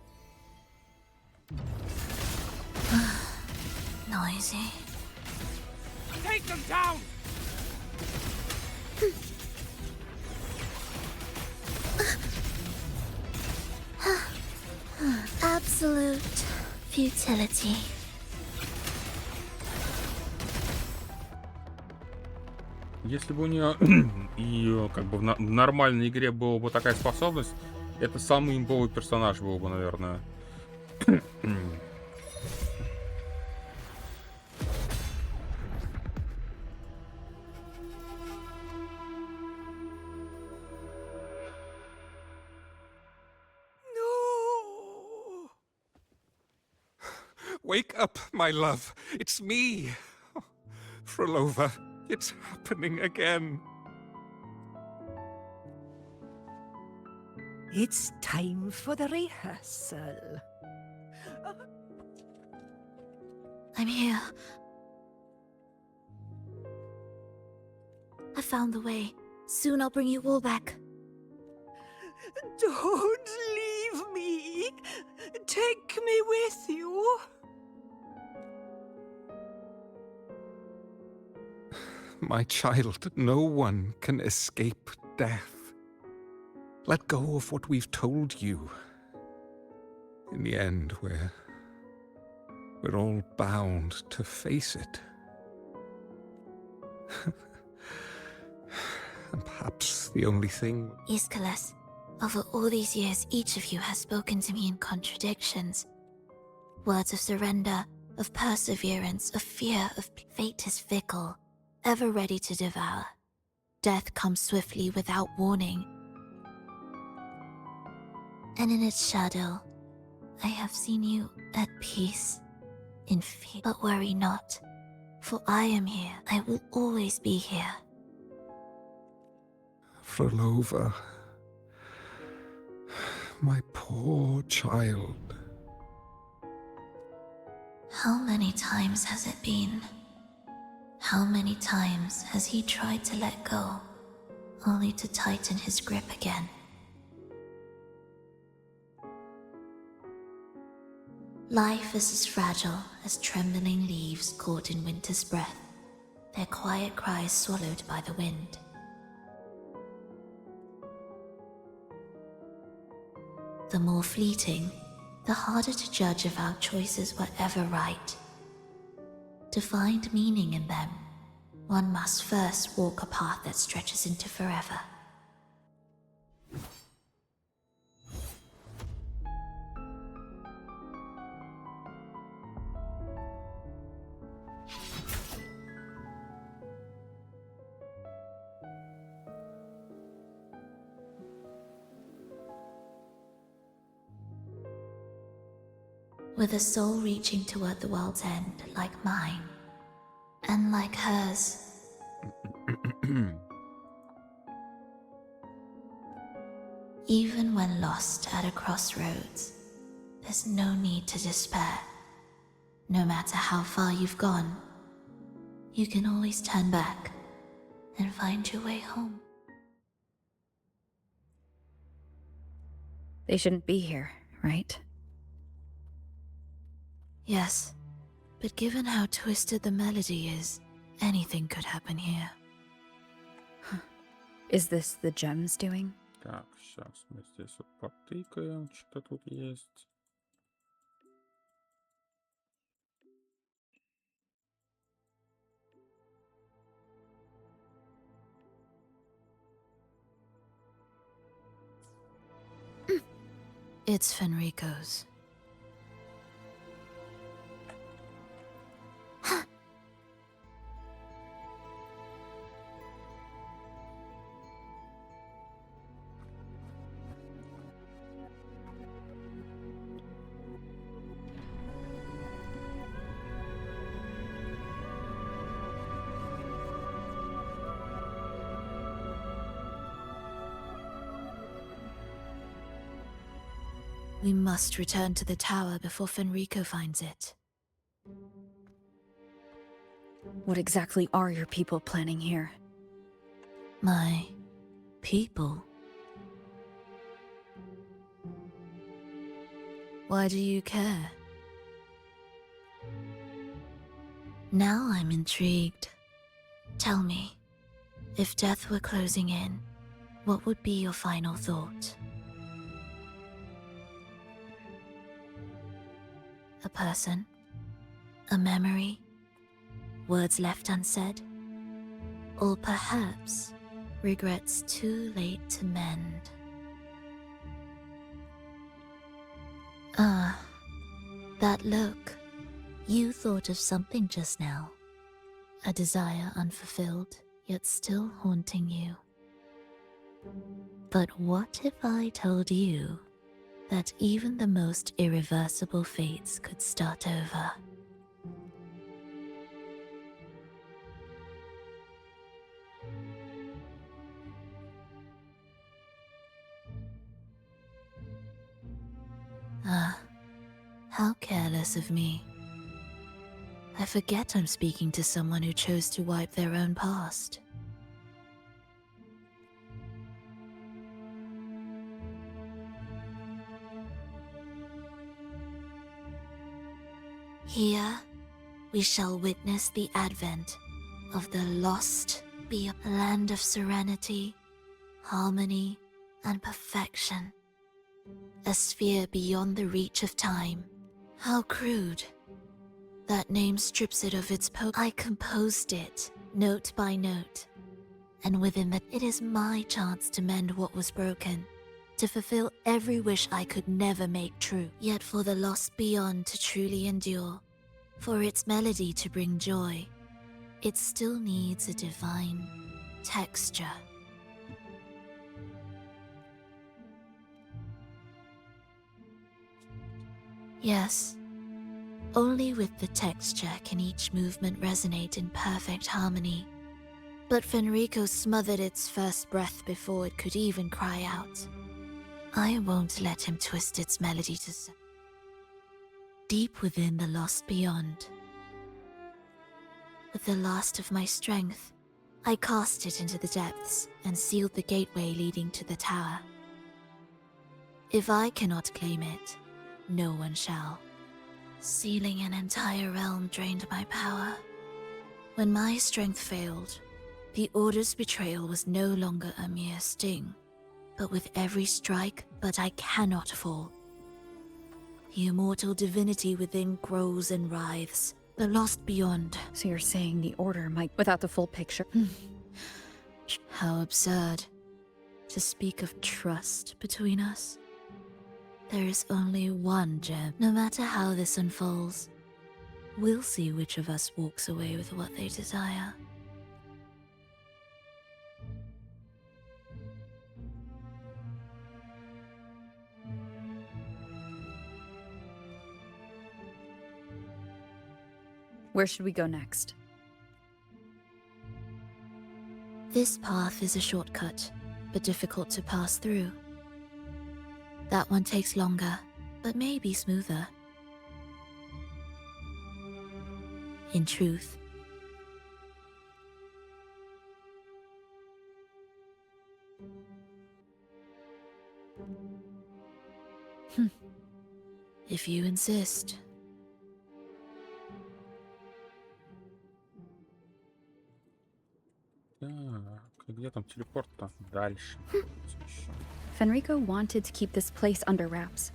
Noisy.
Take them down!
Absolute futility.
Если бы у нее и как бы в нормальной игре была бы такая способность, это самый имбовый персонаж был бы, наверное.
Wake up, my love. It's me. Rovera, it's happening again.
It's time for the rehearsal.
I'm here. I found the way. Soon I'll bring you all back.
Don't leave me. Take me with you.
My child, no one can escape death. Let go of what we've told you. In the end, we're all bound to face it. And perhaps the only thing...
Iskalas, over all these years, each of you has spoken to me in contradictions. Words of surrender, of perseverance, of fear, of fate is fickle, ever ready to devour. Death comes swiftly without warning. And in its shadow, I have seen you at peace, in fear. But worry not, for I am here. I will always be here.
Rovera, my poor child.
How many times has it been? How many times has he tried to let go, only to tighten his grip again? Life is as fragile as trembling leaves caught in winter's breath, their quiet cries swallowed by the wind. The more fleeting, the harder to judge if our choices were ever right. To find meaning in them, one must first walk a path that stretches into forever. With a soul reaching toward the world's end like mine, and like hers. Even when lost at a crossroads, there's no need to despair. No matter how far you've gone, you can always turn back and find your way home.
They shouldn't be here, right?
Yes, but given how twisted the melody is, anything could happen here.
Is this the gem's doing?
Так, сейчас мы здесь вот потыкаем, что тут есть.
It's Fenrico's. We must return to the tower before Fenrico finds it.
What exactly are your people planning here?
My people? Why do you care? Now I'm intrigued. Tell me, if death were closing in, what would be your final thought? A person? A memory? Words left unsaid? Or perhaps regrets too late to mend? Ah, that look. You thought of something just now. A desire unfulfilled, yet still haunting you. But what if I told you that even the most irreversible fates could start over? Ah, how careless of me. I forget I'm speaking to someone who chose to wipe their own past. Here, we shall witness the advent of the lost, be a land of serenity, harmony, and perfection. A sphere beyond the reach of time. How crude. That name strips it of its I composed it, note by note. And within that, it is my chance to mend what was broken, to fulfill every wish I could never make true. Yet for the lost beyond to truly endure, for its melody to bring joy, it still needs a divine texture. Yes, only with the texture can each movement resonate in perfect harmony. But Fenrico smothered its first breath before it could even cry out. I won't let him twist its melody to deep within the lost beyond. With the last of my strength, I cast it into the depths and sealed the gateway leading to the tower. If I cannot claim it, no one shall. Sealing an entire realm drained my power. When my strength failed, the Order's betrayal was no longer a mere sting, but with every strike, but I cannot fall. The immortal divinity within grows and writhes, the lost beyond.
So you're saying the Order might, without the full picture?
How absurd to speak of trust between us. There is only one gem. No matter how this unfolds, we'll see which of us walks away with what they desire.
Where should we go next?
This path is a shortcut, but difficult to pass through. That one takes longer, but may be smoother. In truth, if you insist.
Так, где там телепорт-то? Дальше.
Fenrico wanted to keep this place under wraps.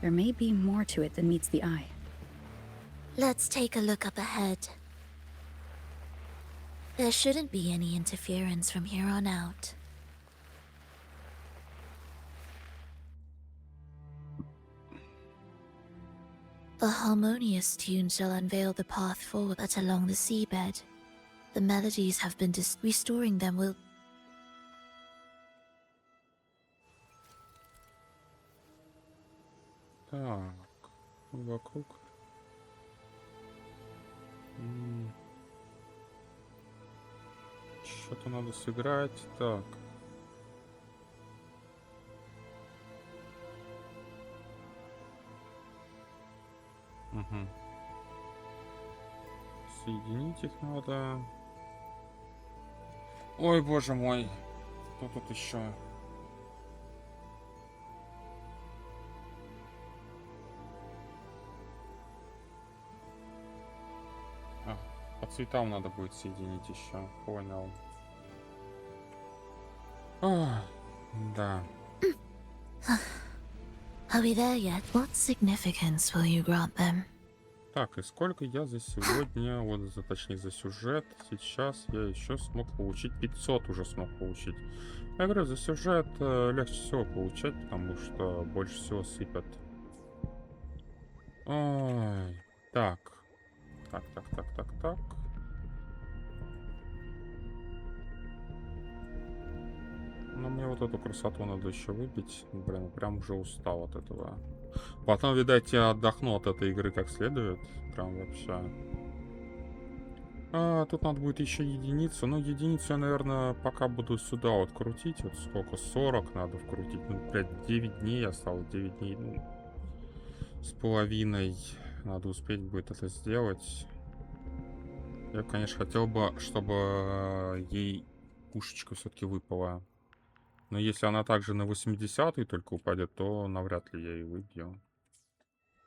There may be more to it than meets the eye.
Let's take a look up ahead. There shouldn't be any interference from here on out. A harmonious tune shall unveil the path forward, but along the seabed, the melodies have been restoring them will...
Так, вокруг. Что-то надо сыграть. Так. Соединить их надо. Ой, боже мой. Что тут еще? А, по цветам надо будет соединить еще. Понял. О, да.
Are we there yet? What significance will you grant them?
Так, и сколько я за сегодня, вот точнее за сюжет, сейчас я еще смог получить 500 уже смог получить. Я говорю, за сюжет легче всего получать, потому что больше всего сыпят. Ой, так. Так. Ну, мне вот эту красоту надо еще выбить. Блин, прям уже устал от этого. Потом, видать, я отдохну от этой игры как следует. Прям вообще. Тут надо будет еще единицу. Ну, единицу я, наверное, пока буду сюда вот крутить. Вот сколько? 40 надо вкрутить. Ну, блядь, 9 дней осталось. 9 дней, ну, с половиной. Надо успеть будет это сделать. Я, конечно, хотел бы, чтобы ей пушечка все-таки выпала. Но если она также на 80-й только упадет, то навряд ли я ее выбью.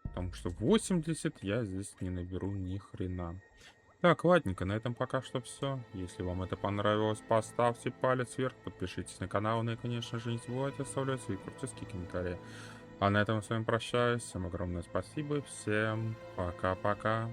Потому что 80 я здесь не наберу ни хрена. Так, ладненько, на этом пока что все. Если вам это понравилось, поставьте палец вверх, подпишитесь на канал, ну и, конечно же, не забывайте оставлять свои крутецкие комментарии. А на этом я с вами прощаюсь. Всем огромное спасибо и всем пока-пока.